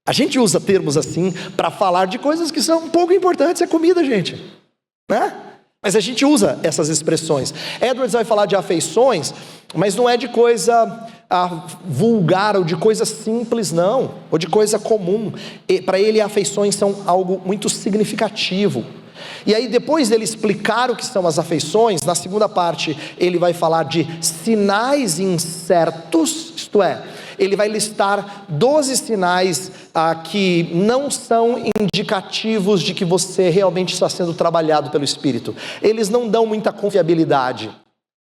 A gente usa termos assim para falar de coisas que são pouco importantes. É comida, gente, né? Mas a gente usa essas expressões. Edwards vai falar de afeições, mas não é de coisa vulgar ou de coisa simples, não, ou de coisa comum. Para ele, afeições são algo muito significativo. E aí, depois dele explicar o que são as afeições, na segunda parte ele vai falar de sinais incertos, isto é, ele vai listar 12 sinais que não são indicativos de que você realmente está sendo trabalhado pelo Espírito. Eles não dão muita confiabilidade.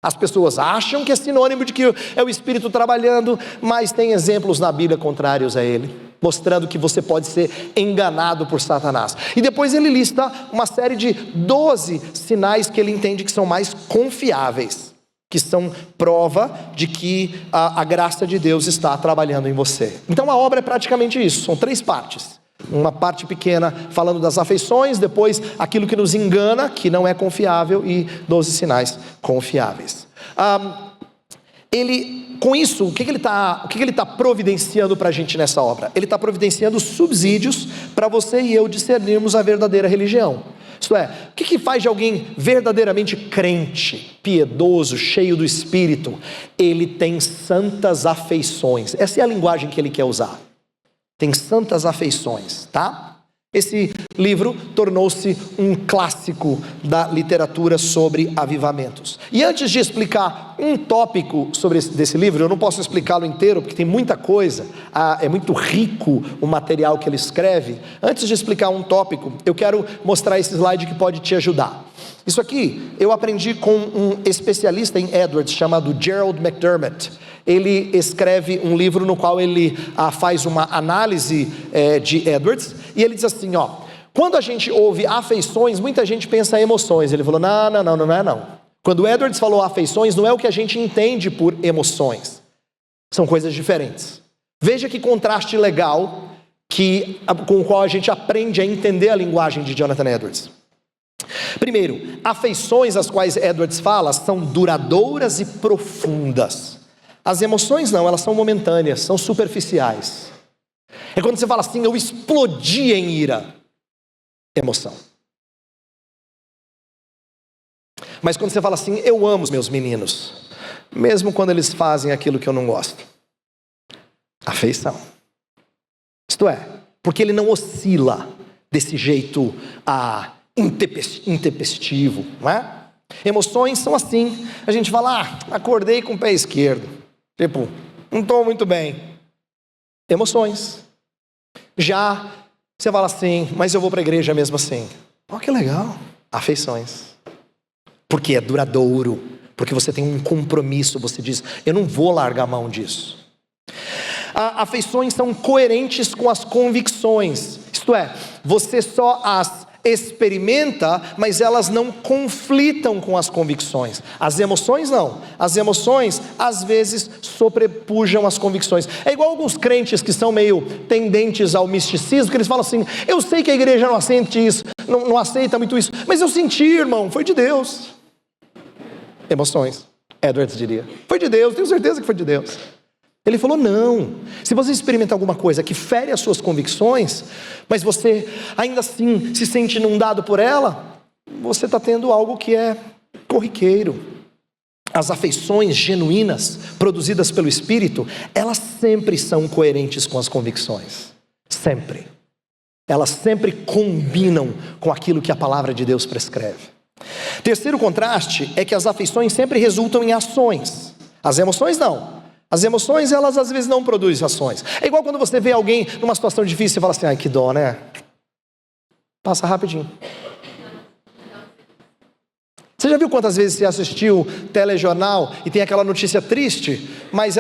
As pessoas acham que é sinônimo de que é o Espírito trabalhando, mas tem exemplos na Bíblia contrários a ele, mostrando que você pode ser enganado por Satanás. E depois ele lista uma série de 12 sinais que ele entende que são mais confiáveis, que são prova de que a graça de Deus está trabalhando em você. Então a obra é praticamente isso, são 3 partes. Uma parte pequena falando das afeições, depois aquilo que nos engana, que não é confiável, e 12 sinais confiáveis. Com isso, o que ele está providenciando para a gente nessa obra? Ele está providenciando subsídios para você e eu discernirmos a verdadeira religião. Isto é, o que faz de alguém verdadeiramente crente, piedoso, cheio do Espírito? Ele tem santas afeições. Essa é a linguagem que ele quer usar. Tem santas afeições, tá? Esse livro tornou-se um clássico da literatura sobre avivamentos. E antes de explicar um tópico desse livro, eu não posso explicá-lo inteiro, porque tem muita coisa, é muito rico o material que ele escreve. Antes de explicar um tópico, eu quero mostrar esse slide que pode te ajudar. Isso aqui eu aprendi com um especialista em Edwards chamado Gerald McDermott. Ele escreve um livro no qual ele faz uma análise de Edwards, e ele diz assim, quando a gente ouve afeições, muita gente pensa em emoções. Ele falou, não é não. Quando Edwards falou afeições, não é o que a gente entende por emoções, são coisas diferentes. Veja que contraste legal com o qual a gente aprende a entender a linguagem de Jonathan Edwards. Primeiro, afeições as quais Edwards fala são duradouras e profundas. As emoções não, elas são momentâneas, são superficiais. É quando você fala assim, eu explodi em ira, emoção. Mas quando você fala assim, eu amo os meus meninos, mesmo quando eles fazem aquilo que eu não gosto, afeição. Isto é, porque ele não oscila desse jeito intempestivo, não é? Emoções são assim, a gente fala, acordei com o pé esquerdo, tipo, não estou muito bem. Emoções. Já você fala assim, mas eu vou para a igreja mesmo assim. Ó, que legal. Afeições. Porque é duradouro. Porque você tem um compromisso. Você diz, eu não vou largar a mão disso. Afeições são coerentes com as convicções. Isto é, você só as experimenta, mas elas não conflitam com as convicções. As emoções não. As emoções às vezes sobrepujam as convicções. É igual alguns crentes que são meio tendentes ao misticismo, que eles falam assim, eu sei que a igreja não aceita isso, não aceita muito isso, mas eu senti, irmão, foi de Deus. Emoções, Edwards diria, foi de Deus, tenho certeza que foi de Deus. Ele falou, não, se você experimentar alguma coisa que fere as suas convicções, mas você ainda assim se sente inundado por ela, você está tendo algo que é corriqueiro. As afeições genuínas, produzidas pelo Espírito, elas sempre são coerentes com as convicções. Sempre. Elas sempre combinam com aquilo que a palavra de Deus prescreve. Terceiro contraste é que as afeições sempre resultam em ações. As emoções não. As emoções, elas às vezes não produzem ações. É igual quando você vê alguém numa situação difícil e fala assim, ai que dó, né? Passa rapidinho. Você já viu quantas vezes você assistiu telejornal e tem aquela notícia triste, mas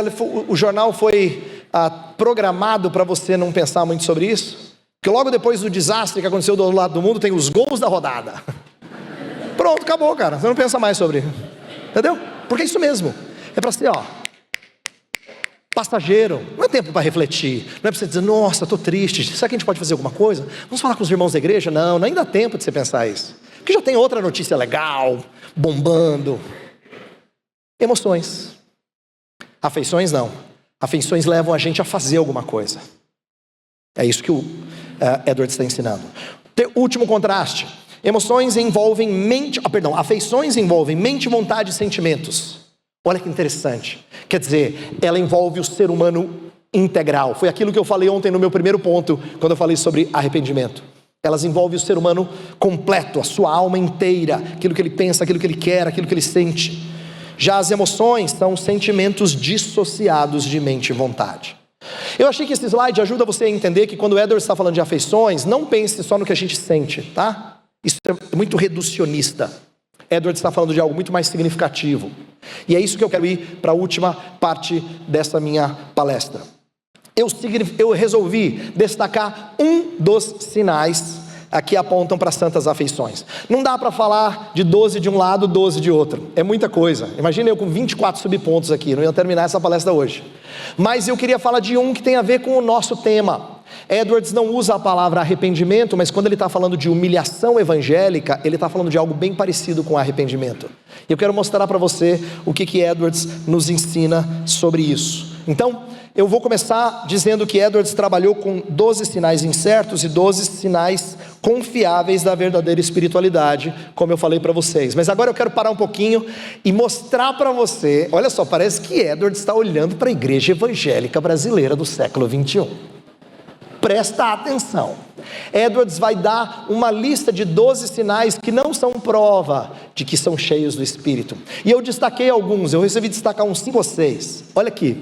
o jornal foi programado para você não pensar muito sobre isso? Porque logo depois do desastre que aconteceu do outro lado do mundo, tem os gols da rodada. Pronto, acabou, cara. Você não pensa mais sobre isso. Entendeu? Porque é isso mesmo. É para ser, passageiro, não é tempo para refletir, não é para você dizer, nossa, estou triste, será que a gente pode fazer alguma coisa? Vamos falar com os irmãos da igreja? Não, nem dá tempo de você pensar isso, porque já tem outra notícia legal, bombando. Emoções, afeições não, afeições levam a gente a fazer alguma coisa, é isso que o Edwards está ensinando. Último contraste, afeições envolvem mente, vontade e sentimentos. Olha que interessante, quer dizer, ela envolve o ser humano integral. Foi aquilo que eu falei ontem no meu primeiro ponto, quando eu falei sobre arrependimento. Elas envolvem o ser humano completo, a sua alma inteira, aquilo que ele pensa, aquilo que ele quer, aquilo que ele sente. Já as emoções são sentimentos dissociados de mente e vontade. Eu achei que esse slide ajuda você a entender que quando o Edwards está falando de afeições, não pense só no que a gente sente, tá? Isso é muito reducionista. Edwards está falando de algo muito mais significativo. E é isso que eu quero ir para a última parte dessa minha palestra. Eu resolvi destacar um dos sinais que apontam para as santas afeições. Não dá para falar de 12 de um lado, 12 de outro. É muita coisa. Imagina eu com 24 subpontos aqui, não ia terminar essa palestra hoje. Mas eu queria falar de um que tem a ver com o nosso tema. Edwards não usa a palavra arrependimento, mas quando ele está falando de humilhação evangélica, ele está falando de algo bem parecido com arrependimento. Eu quero mostrar para você o que Edwards nos ensina sobre isso. Então, eu vou começar dizendo que Edwards trabalhou com 12 sinais incertos e 12 sinais confiáveis da verdadeira espiritualidade, como eu falei para vocês. Mas agora eu quero parar um pouquinho e mostrar para você, olha só, parece que Edwards está olhando para a igreja evangélica brasileira do século 21. Presta atenção. Edwards vai dar uma lista de 12 sinais que não são prova de que são cheios do Espírito. E eu destaquei alguns, eu resolvi destacar uns 5 ou 6. Olha aqui.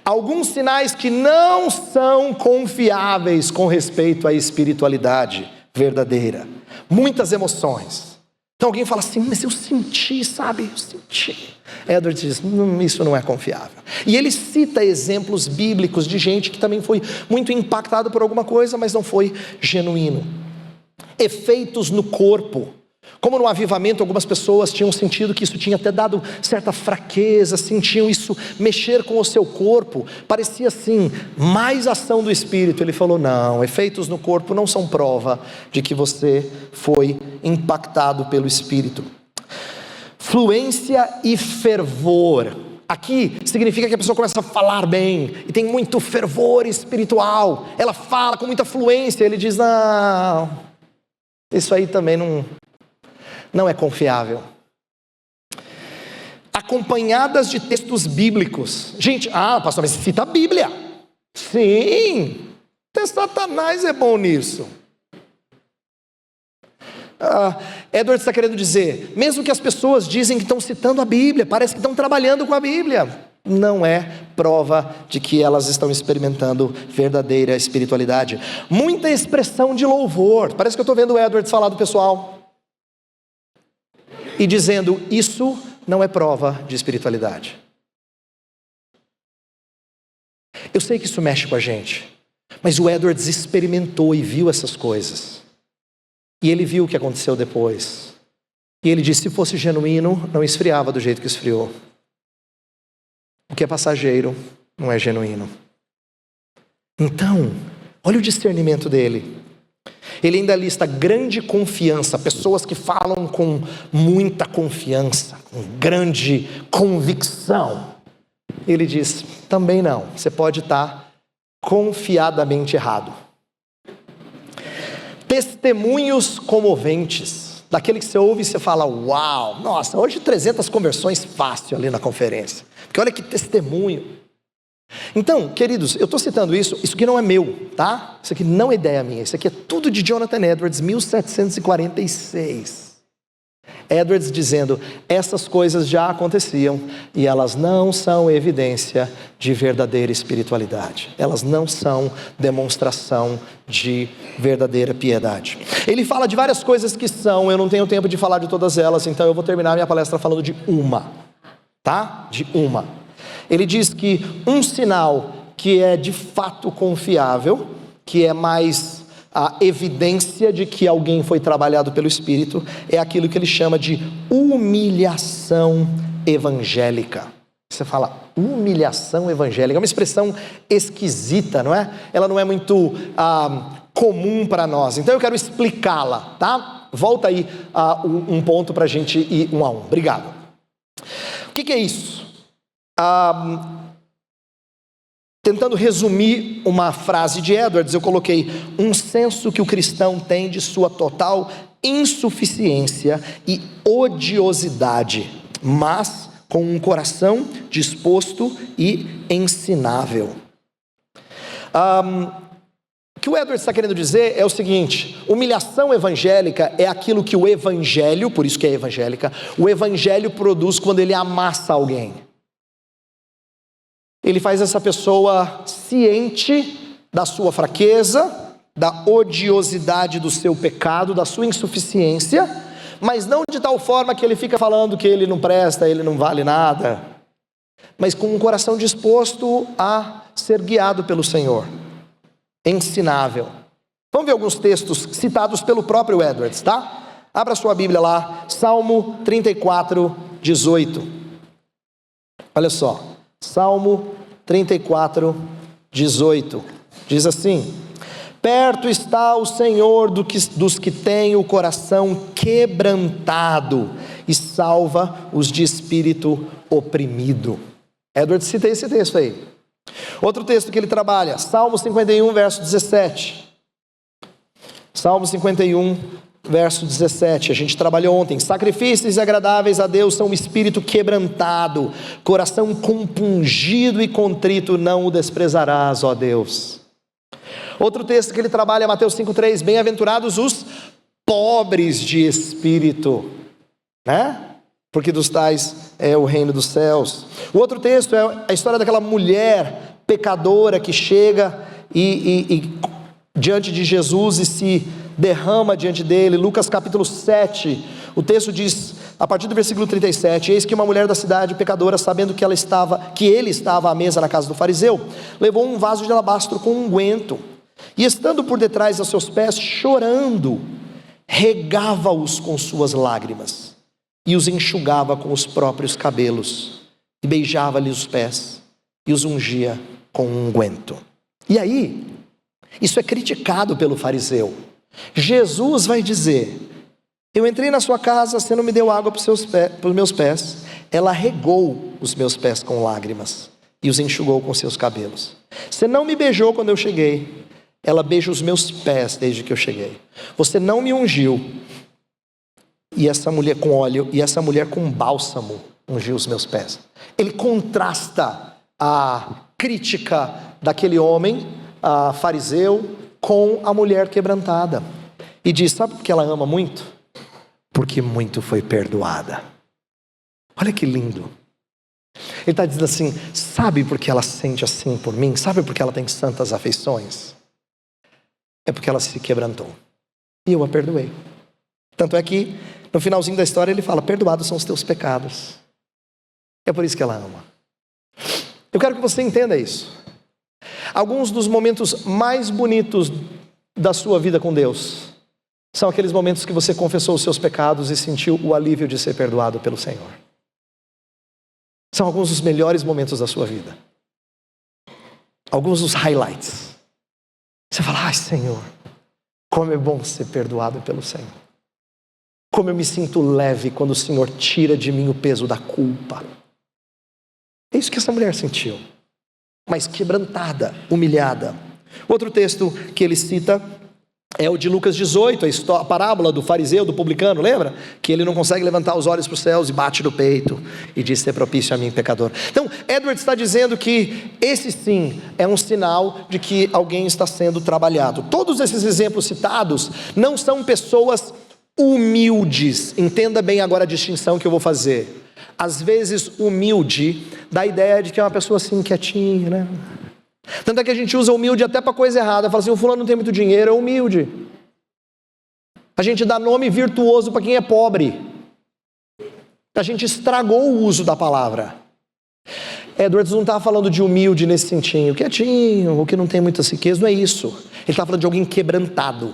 Alguns sinais que não são confiáveis com respeito à espiritualidade verdadeira. Muitas emoções. Então alguém fala assim, mas eu senti, sabe? Eu senti. Edwards diz, isso não é confiável. E ele cita exemplos bíblicos de gente que também foi muito impactado por alguma coisa, mas não foi genuíno. Efeitos no corpo. Como no avivamento, algumas pessoas tinham sentido que isso tinha até dado certa fraqueza, sentiam isso mexer com o seu corpo, parecia assim, mais ação do Espírito. Ele falou, não, efeitos no corpo não são prova de que você foi impactado pelo Espírito. Fluência e fervor. Aqui significa que a pessoa começa a falar bem, e tem muito fervor espiritual, ela fala com muita fluência, ele diz, não, isso aí também não é confiável. Acompanhadas de textos bíblicos. Gente, pastor, mas cita a Bíblia. Sim, até Satanás é bom nisso. Edwards está querendo dizer, mesmo que as pessoas dizem que estão citando a Bíblia, parece que estão trabalhando com a Bíblia, não é prova de que elas estão experimentando verdadeira espiritualidade. Muita expressão de louvor. Parece que eu estou vendo o Edwards falar do pessoal e dizendo, isso não é prova de espiritualidade. Eu sei que isso mexe com a gente, mas o Edwards experimentou e viu essas coisas. E ele viu o que aconteceu depois. E ele disse, se fosse genuíno, não esfriava do jeito que esfriou. O que é passageiro não é genuíno. Então, olha o discernimento dele. Ele ainda lista grande confiança, pessoas que falam com muita confiança, com grande convicção. Ele diz, também não, você pode estar confiadamente errado. Testemunhos comoventes, daquele que você ouve e você fala, uau, nossa, hoje 300 conversões fácil ali na conferência. Porque olha que testemunho. Então, queridos, eu estou citando isso aqui não é meu, tá? Isso aqui não é ideia minha, isso aqui é tudo de Jonathan Edwards, 1746. Edwards dizendo, essas coisas já aconteciam e elas não são evidência de verdadeira espiritualidade. Elas não são demonstração de verdadeira piedade. Ele fala de várias coisas que são, eu não tenho tempo de falar de todas elas, então eu vou terminar minha palestra falando de uma, tá? De uma. Ele diz que um sinal que é de fato confiável, que é mais a evidência de que alguém foi trabalhado pelo Espírito, é aquilo que ele chama de humilhação evangélica. Você fala, humilhação evangélica, é uma expressão esquisita, não é? Ela não é muito comum para nós, então eu quero explicá-la, tá? Volta aí um ponto para a gente ir um a um. Obrigado. O que é isso? Tentando resumir uma frase de Edwards, eu coloquei um senso que o cristão tem de sua total insuficiência e odiosidade, mas com um coração disposto e ensinável. O que o Edwards está querendo dizer é o seguinte: humilhação evangélica é aquilo que o evangelho, por isso que é evangélica, o evangelho produz quando ele amassa alguém. Ele faz essa pessoa ciente da sua fraqueza, da odiosidade do seu pecado, da sua insuficiência, mas não de tal forma que ele fica falando que ele não presta, ele não vale nada, mas com um coração disposto a ser guiado pelo Senhor, ensinável. Vamos ver alguns textos citados pelo próprio Edwards, tá? Abra sua Bíblia lá, Salmo 34, 18. Olha só. Salmo 34, 18, diz assim: perto está o Senhor dos que têm o coração quebrantado e salva os de espírito oprimido. Edwards cita esse texto aí. Outro texto que ele trabalha, Salmo 51, verso 17. Salmo 51, verso 17, a gente trabalhou ontem. Sacrifícios agradáveis a Deus são um espírito quebrantado, coração compungido e contrito não o desprezarás, ó Deus. Outro texto que ele trabalha é Mateus 5,3, bem-aventurados os pobres de espírito, né? Porque dos tais é o reino dos céus. O outro texto é a história daquela mulher pecadora que chega e diante de Jesus e se derrama diante dele. Lucas capítulo 7, o texto diz, a partir do versículo 37, eis que uma mulher da cidade pecadora, sabendo que ele estava à mesa na casa do fariseu, levou um vaso de alabastro com unguento, e estando por detrás dos seus pés, chorando, regava-os com suas lágrimas, e os enxugava com os próprios cabelos, e beijava-lhe os pés, e os ungia com unguento. E aí, isso é criticado pelo fariseu. Jesus vai dizer, eu entrei na sua casa, você não me deu água para os meus pés, ela regou os meus pés com lágrimas e os enxugou com seus cabelos. Você não me beijou quando eu cheguei, ela beija os meus pés desde que eu cheguei. Você não me ungiu, e essa mulher com óleo, e essa mulher com bálsamo ungiu os meus pés. Ele contrasta a crítica daquele homem, fariseu, com a mulher quebrantada, e diz, sabe por que ela ama muito? Porque muito foi perdoada. Olha que lindo. Ele está dizendo assim: sabe por que ela sente assim por mim? Sabe por que ela tem santas afeições? É porque ela se quebrantou e eu a perdoei. Tanto é que no finalzinho da história ele fala: perdoados são os teus pecados. É por isso que ela ama. Eu quero que você entenda isso. Alguns dos momentos mais bonitos da sua vida com Deus são aqueles momentos que você confessou os seus pecados e sentiu o alívio de ser perdoado pelo Senhor. São alguns dos melhores momentos da sua vida. Alguns dos highlights. Você fala: ai, Senhor, como é bom ser perdoado pelo Senhor. Como eu me sinto leve quando o Senhor tira de mim o peso da culpa. É isso que essa mulher sentiu. Mas quebrantada, humilhada. Outro texto que ele cita é o de Lucas 18, a parábola do fariseu, do publicano, lembra? Que ele não consegue levantar os olhos para os céus e bate no peito e diz: ser propício a mim, pecador. Então, Edwards está dizendo que esse sim é um sinal de que alguém está sendo trabalhado. Todos esses exemplos citados não são pessoas humildes. Entenda bem agora a distinção que eu vou fazer. Às vezes, humilde dá a ideia de que é uma pessoa assim, quietinha, né? Tanto é que a gente usa humilde até para coisa errada. Fala assim: o fulano não tem muito dinheiro, é humilde. A gente dá nome virtuoso para quem é pobre. A gente estragou o uso da palavra. Edwards não está falando de humilde nesse sentido, quietinho, ou que não tem muita riqueza, não é isso. Ele está falando de alguém quebrantado.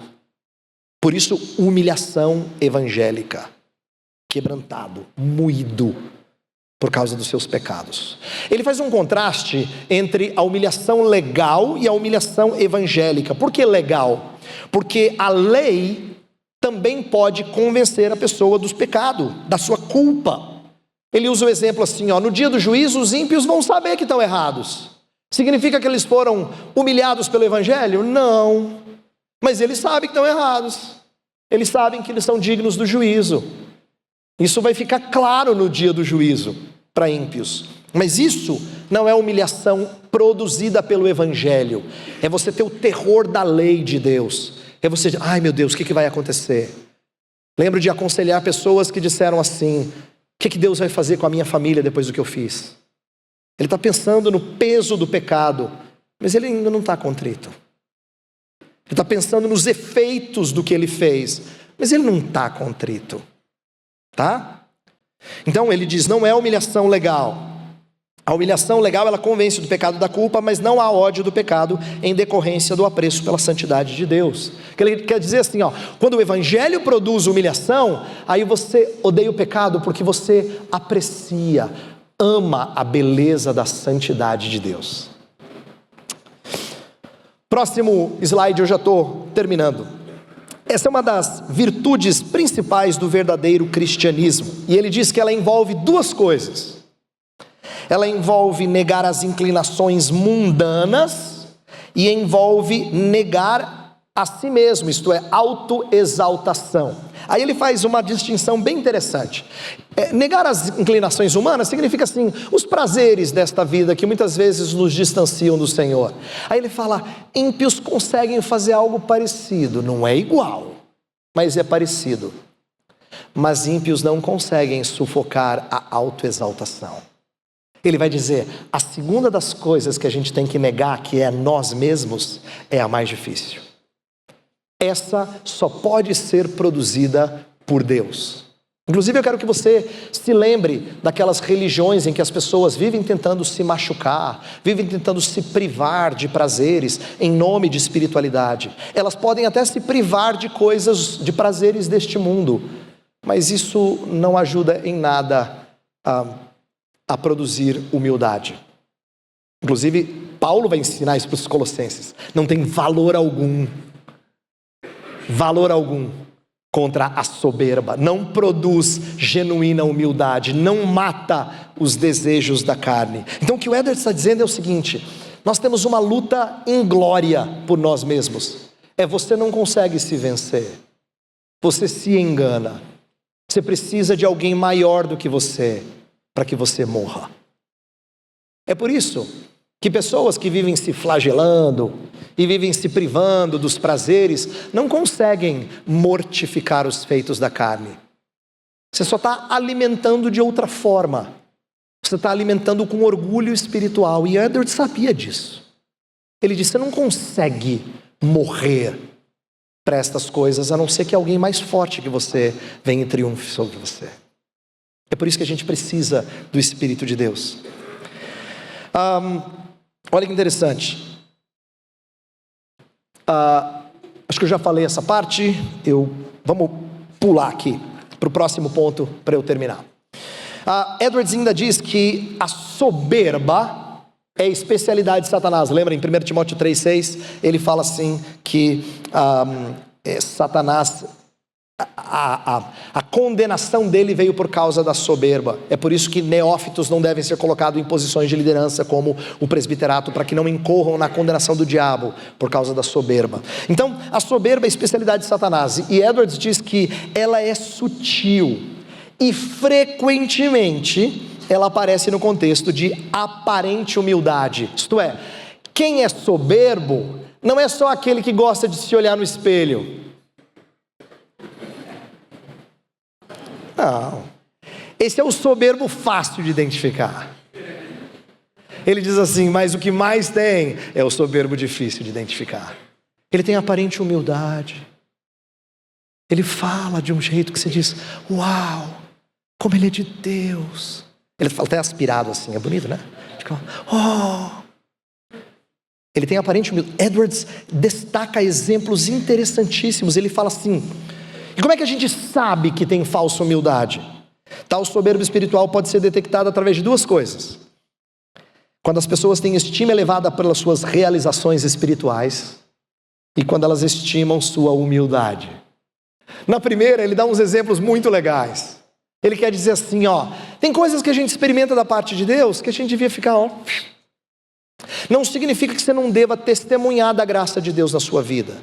Por isso, humilhação evangélica. Quebrantado, moído por causa dos seus pecados. Ele faz um contraste entre a humilhação legal e a humilhação evangélica. Por que legal? Porque a lei também pode convencer a pessoa dos pecados, da sua culpa. Ele usa o exemplo assim, no dia do juízo os ímpios vão saber que estão errados. Significa que eles foram humilhados pelo evangelho? Não. Mas eles sabem que estão errados. Eles sabem que eles são dignos do juízo. Isso vai ficar claro no dia do juízo para ímpios. Mas isso não é humilhação produzida pelo evangelho. É você ter o terror da lei de Deus. É você dizer: ai meu Deus, o que vai acontecer? Lembro de aconselhar pessoas que disseram assim: o que Deus vai fazer com a minha família depois do que eu fiz? Ele está pensando no peso do pecado, mas ele ainda não está contrito. Ele está pensando nos efeitos do que ele fez, mas ele não está contrito. Tá? Então ele diz: não é humilhação legal. A humilhação legal, ela convence do pecado da culpa, mas não há ódio do pecado em decorrência do apreço pela santidade de Deus. Ele quer dizer assim, quando o evangelho produz humilhação, aí você odeia o pecado porque você aprecia, ama a beleza da santidade de Deus. Próximo slide, eu já estou terminando. Essa é uma das virtudes principais do verdadeiro cristianismo. E ele diz que ela envolve duas coisas. Ela envolve negar as inclinações mundanas e envolve negar a si mesmo, isto é, autoexaltação. Aí ele faz uma distinção bem interessante. Negar as inclinações humanas significa assim, os prazeres desta vida que muitas vezes nos distanciam do Senhor. Aí ele fala: ímpios conseguem fazer algo parecido, não é igual, mas é parecido. Mas ímpios não conseguem sufocar a autoexaltação. Ele vai dizer: a segunda das coisas que a gente tem que negar, que é nós mesmos, é a mais difícil. Essa só pode ser produzida por Deus. Inclusive eu quero que você se lembre daquelas religiões em que as pessoas vivem tentando se machucar, vivem tentando se privar de prazeres em nome de espiritualidade. Elas podem até se privar de coisas, de prazeres deste mundo, mas isso não ajuda em nada a produzir humildade. Inclusive Paulo vai ensinar isso para os colossenses: não tem valor algum contra a soberba, não produz genuína humildade, não mata os desejos da carne. Então o que o Edwards está dizendo é o seguinte: nós temos uma luta inglória por nós mesmos. Você não consegue se vencer, você se engana, você precisa de alguém maior do que você para que você morra. É por isso que pessoas que vivem se flagelando e vivem se privando dos prazeres não conseguem mortificar os feitos da carne. Você só está alimentando de outra forma. Você está alimentando com orgulho espiritual. E Edwards sabia disso. Ele disse: você não consegue morrer para estas coisas, a não ser que alguém mais forte que você venha em triunfo sobre você. É por isso que a gente precisa do Espírito de Deus. Olha que interessante. Acho que eu já falei essa parte. Vamos pular aqui para o próximo ponto para eu terminar. Edwards ainda diz que a soberba é a especialidade de Satanás. Lembra em 1 Timóteo 3,6? Ele fala assim que Satanás, a condenação dele veio por causa da soberba. É por isso que neófitos não devem ser colocados em posições de liderança como o presbiterato, para que não incorram na condenação do diabo por causa da soberba. Então, a soberba é a especialidade de Satanás. E Edwards diz que ela é sutil e frequentemente ela aparece no contexto de aparente humildade. Isto é, quem é soberbo não é só aquele que gosta de se olhar no espelho. Não. Esse é o soberbo fácil de identificar. Ele diz assim: mas o que mais tem é o soberbo difícil de identificar. Ele tem aparente humildade. Ele fala de um jeito que você diz: uau, como ele é de Deus. Ele fala até aspirado assim, é bonito, né? Oh. Ele tem aparente humildade. Edwards destaca exemplos interessantíssimos. Ele fala assim: e como é que a gente sabe que tem falsa humildade? Tal soberba espiritual pode ser detectado através de duas coisas: quando as pessoas têm estima elevada pelas suas realizações espirituais, e quando elas estimam sua humildade. Na primeira, ele dá uns exemplos muito legais. Ele quer dizer assim, tem coisas que a gente experimenta da parte de Deus que a gente devia ficar, Não significa que você não deva testemunhar da graça de Deus na sua vida.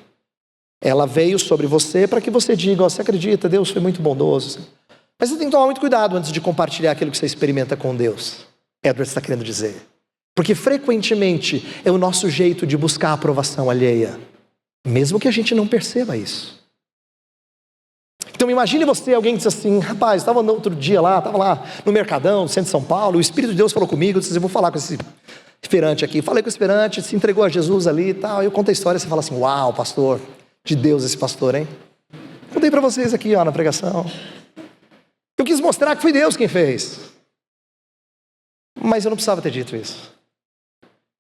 Ela veio sobre você para que você diga: você acredita, Deus foi muito bondoso. Mas você tem que tomar muito cuidado antes de compartilhar aquilo que você experimenta com Deus. Edwards está querendo dizer. Porque frequentemente é o nosso jeito de buscar a aprovação alheia, mesmo que a gente não perceba isso. Então imagine você, alguém diz assim: rapaz, estava no outro dia lá, estava lá no Mercadão, no centro de São Paulo, o Espírito de Deus falou comigo, eu disse: eu vou falar com esse esperante aqui. Falei com o esperante, se entregou a Jesus ali e tal. Eu conto a história, você fala assim: uau, pastor, de Deus esse pastor, hein? Contei para vocês aqui, na pregação. Eu quis mostrar que foi Deus quem fez. Mas eu não precisava ter dito isso.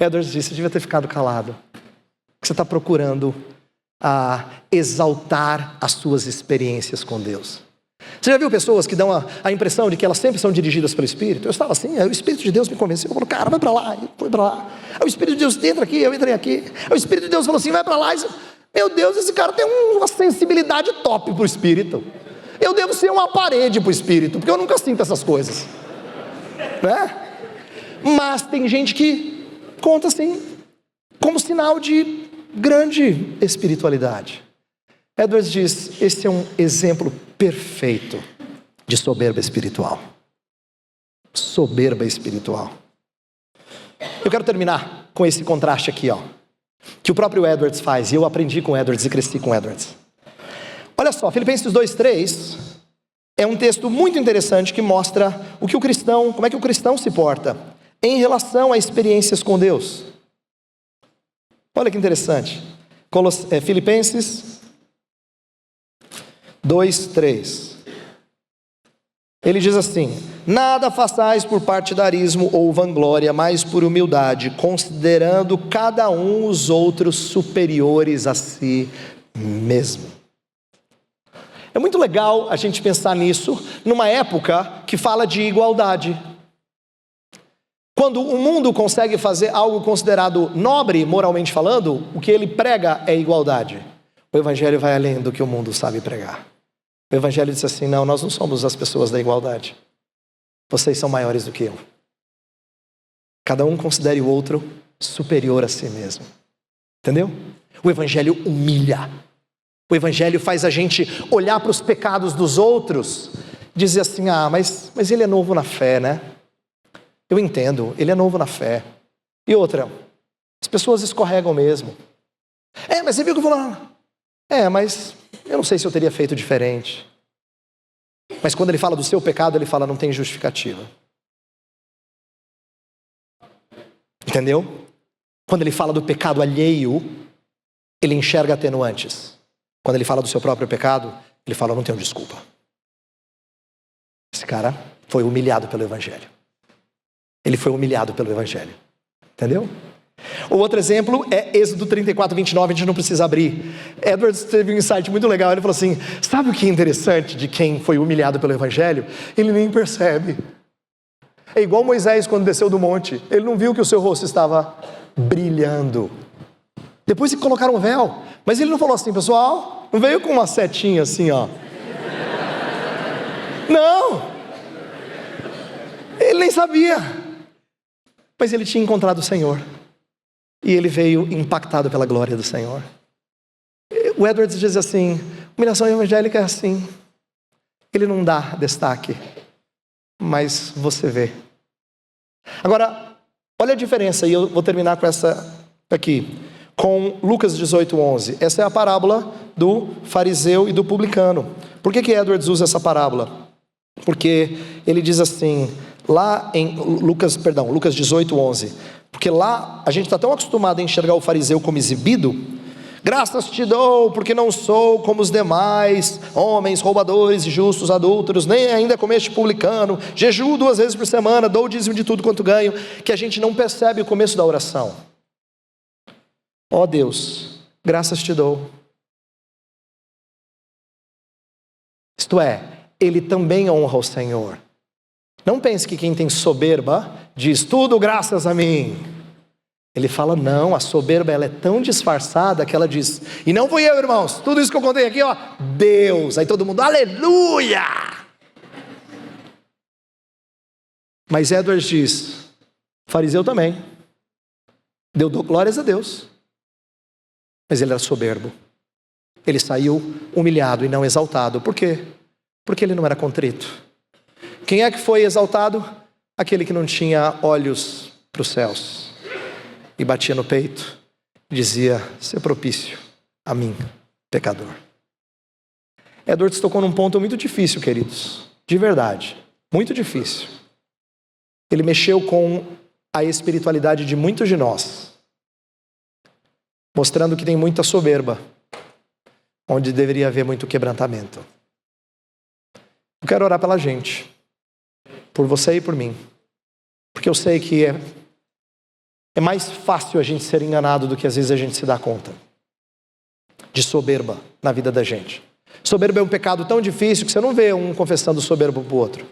Edwards disse: você devia ter ficado calado. Porque você está procurando exaltar as suas experiêncies com Deus. Você já viu pessoas que dão a impressão de que elas sempre são dirigidas pelo Espírito? Eu estava assim, o Espírito de Deus me convenceu. Eu falo: cara, vai para lá, eu fui para lá. Aí o Espírito de Deus entra aqui, eu entrei aqui. Aí o Espírito de Deus falou assim: vai para lá. Meu Deus, esse cara tem uma sensibilidade top para o Espírito. Eu devo ser uma parede para o Espírito, porque eu nunca sinto essas coisas, né? Mas tem gente que conta assim, como sinal de grande espiritualidade. Edwards diz: esse é um exemplo perfeito de soberba espiritual. Soberba espiritual. Eu quero terminar com esse contraste aqui, que o próprio Edwards faz, e eu aprendi com Edwards e cresci com Edwards. Olha só, Filipenses 2:3 é um texto muito interessante que mostra como é que o cristão se porta em relação a experiências com Deus. Olha que interessante. Filipenses 2:3. Ele diz assim: nada façais por partidarismo ou vanglória, mas por humildade, considerando cada um os outros superiores a si mesmo. É muito legal a gente pensar nisso numa época que fala de igualdade. Quando o mundo consegue fazer algo considerado nobre, moralmente falando, o que ele prega é igualdade. O Evangelho vai além do que o mundo sabe pregar. O Evangelho diz assim: não, nós não somos as pessoas da igualdade. Vocês são maiores do que eu. Cada um considere o outro superior a si mesmo. Entendeu? O Evangelho humilha. O Evangelho faz a gente olhar para os pecados dos outros, dizer assim: mas ele é novo na fé, né? Eu entendo, ele é novo na fé. E outra, as pessoas escorregam mesmo. Mas você viu que eu vou lá? Mas eu não sei se eu teria feito diferente. Mas quando ele fala do seu pecado, ele fala: não tem justificativa. Entendeu? Quando ele fala do pecado alheio, ele enxerga atenuantes. Quando ele fala do seu próprio pecado, ele fala, eu não tenho desculpa. Esse cara foi humilhado pelo Evangelho. Ele foi humilhado pelo Evangelho. Entendeu? O outro exemplo é Êxodo 34, 29, a gente não precisa abrir. Edwards teve um insight muito legal, ele falou assim, sabe o que é interessante de quem foi humilhado pelo Evangelho? Ele nem percebe. É igual Moisés quando desceu do monte, ele não viu que o seu rosto estava brilhando. Depois que colocaram um véu, mas ele não falou assim, pessoal, não veio com uma setinha assim, ó. Não! Ele nem sabia. Mas ele tinha encontrado o Senhor. E ele veio impactado pela glória do Senhor. O Edwards diz assim, humilhação evangélica é assim. Ele não dá destaque, mas você vê. Agora, olha a diferença, e eu vou terminar com essa aqui. Com Lucas 18, 11. Essa é a parábola do fariseu e do publicano. Por que Edwards usa essa parábola? Porque ele diz assim, lá em Lucas 18, 11. Porque lá a gente está tão acostumado a enxergar o fariseu como exibido. Graças te dou, porque não sou como os demais homens, roubadores, injustos, adúlteros, nem ainda como este publicano. Jejuo 2 vezes por semana, dou o dízimo de tudo quanto ganho. Que a gente não percebe o começo da oração. Ó Deus, graças te dou. Isto é, ele também honra o Senhor. Não pense que quem tem soberba diz tudo graças a mim. Ele fala não, a soberba ela é tão disfarçada que ela diz, e não fui eu, irmãos, tudo isso que eu contei aqui, ó, Deus. Aí todo mundo, aleluia. Mas Edwards diz, fariseu também deu glórias a Deus, mas ele era soberbo. Ele saiu humilhado e não exaltado. Por quê? Porque ele não era contrito. Quem é que foi exaltado? Aquele que não tinha olhos para os céus e batia no peito e dizia, ser propício a mim, pecador. Edwards tocou num ponto muito difícil, queridos, de verdade, muito difícil. Ele mexeu com a espiritualidade de muitos de nós, mostrando que tem muita soberba, onde deveria haver muito quebrantamento. Eu quero orar pela gente, por você e por mim, porque eu sei que é mais fácil a gente ser enganado do que às vezes a gente se dá conta de soberba na vida da gente. Soberba é um pecado tão difícil que você não vê um confessando soberbo pro outro,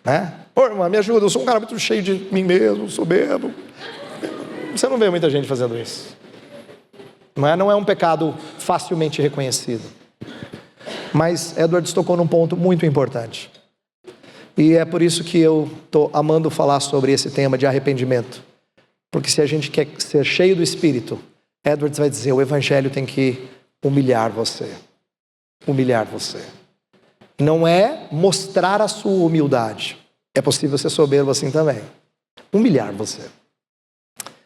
né? Ô irmã, me ajuda, eu sou um cara muito cheio de mim mesmo, soberbo. Você não vê muita gente fazendo isso. Não é um pecado facilmente reconhecido. Mas Edwards tocou num ponto muito importante. E é por isso que eu estou amando falar sobre esse tema de arrependimento. Porque se a gente quer ser cheio do Espírito, Edwards vai dizer, o Evangelho tem que humilhar você. Humilhar você. Não é mostrar a sua humildade. É possível ser soberbo assim também. Humilhar você.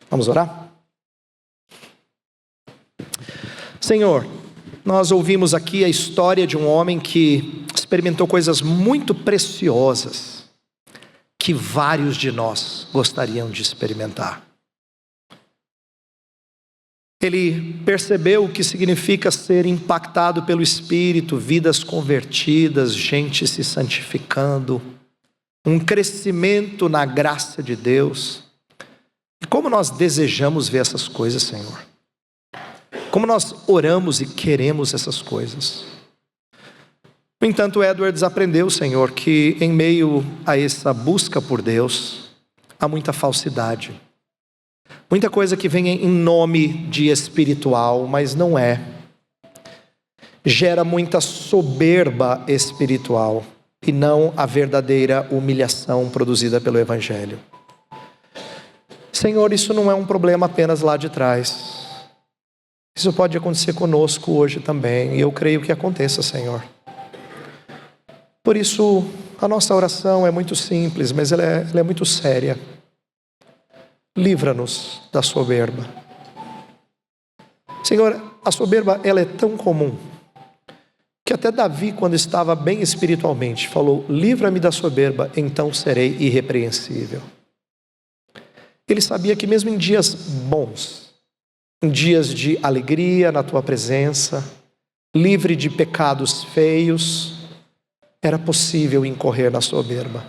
Vamos orar? Senhor, nós ouvimos aqui a história de um homem que experimentou coisas muito preciosas que vários de nós gostariam de experimentar. Ele percebeu o que significa ser impactado pelo Espírito, vidas convertidas, gente se santificando, um crescimento na graça de Deus. E como nós desejamos ver essas coisas, Senhor. Como nós oramos e queremos essas coisas. No entanto, Edwards aprendeu, Senhor, que em meio a essa busca por Deus, há muita falsidade. Muita coisa que vem em nome de espiritual, mas não é. Gera muita soberba espiritual e não a verdadeira humilhação produzida pelo Evangelho. Senhor, isso não é um problema apenas lá de trás. Isso pode acontecer conosco hoje também, e eu creio que aconteça, Senhor. Por isso, a nossa oração é muito simples, mas ela é muito séria. Livra-nos da soberba. Senhor, a soberba ela é tão comum, que até Davi, quando estava bem espiritualmente, falou, livra-me da soberba, então serei irrepreensível. Ele sabia que mesmo em dias bons, em dias de alegria na tua presença, livre de pecados feios, era possível incorrer na soberba.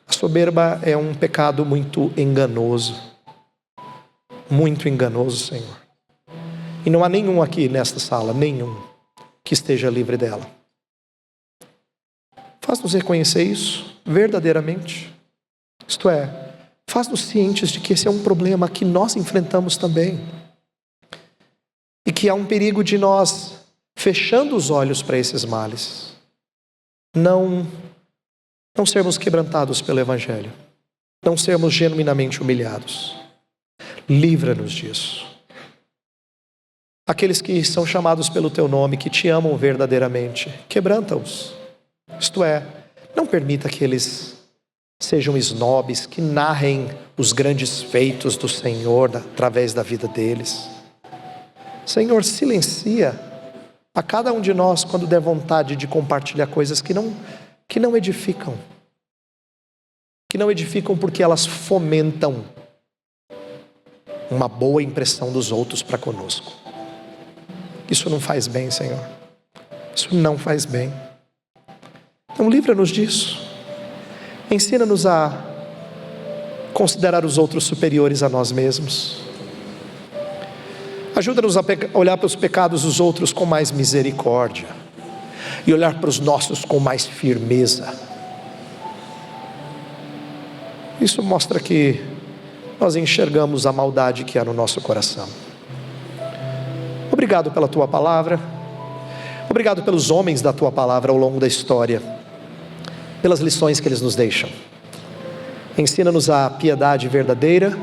A soberba é um pecado muito enganoso, Senhor. E não há nenhum aqui nesta sala, nenhum, que esteja livre dela. Faz-nos reconhecer isso verdadeiramente. Isto é, faz-nos cientes de que esse é um problema que nós enfrentamos também. E que há um perigo de nós, fechando os olhos para esses males, não sermos quebrantados pelo Evangelho, não sermos genuinamente humilhados. Livra-nos disso. Aqueles que são chamados pelo teu nome, que te amam verdadeiramente, quebranta-os. Isto é, não permita que eles sejam snobs, que narrem os grandes feitos do Senhor através da vida deles. Senhor, silencia a cada um de nós quando der vontade de compartilhar coisas que não edificam. Que não edificam porque elas fomentam uma boa impressão dos outros para conosco. Isso não faz bem, Senhor. Isso não faz bem. Então livra-nos disso. Ensina-nos a considerar os outros superiores a nós mesmos. Ajuda-nos a olhar para os pecados dos outros com mais misericórdia e olhar para os nossos com mais firmeza. Isso mostra que nós enxergamos a maldade que há no nosso coração. Obrigado pela tua palavra. Obrigado pelos homens da tua palavra ao longo da história, pelas lições que eles nos deixam. Ensina-nos a piedade verdadeira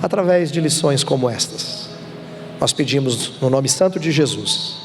através de lições como estas. Nós pedimos no nome santo de Jesus.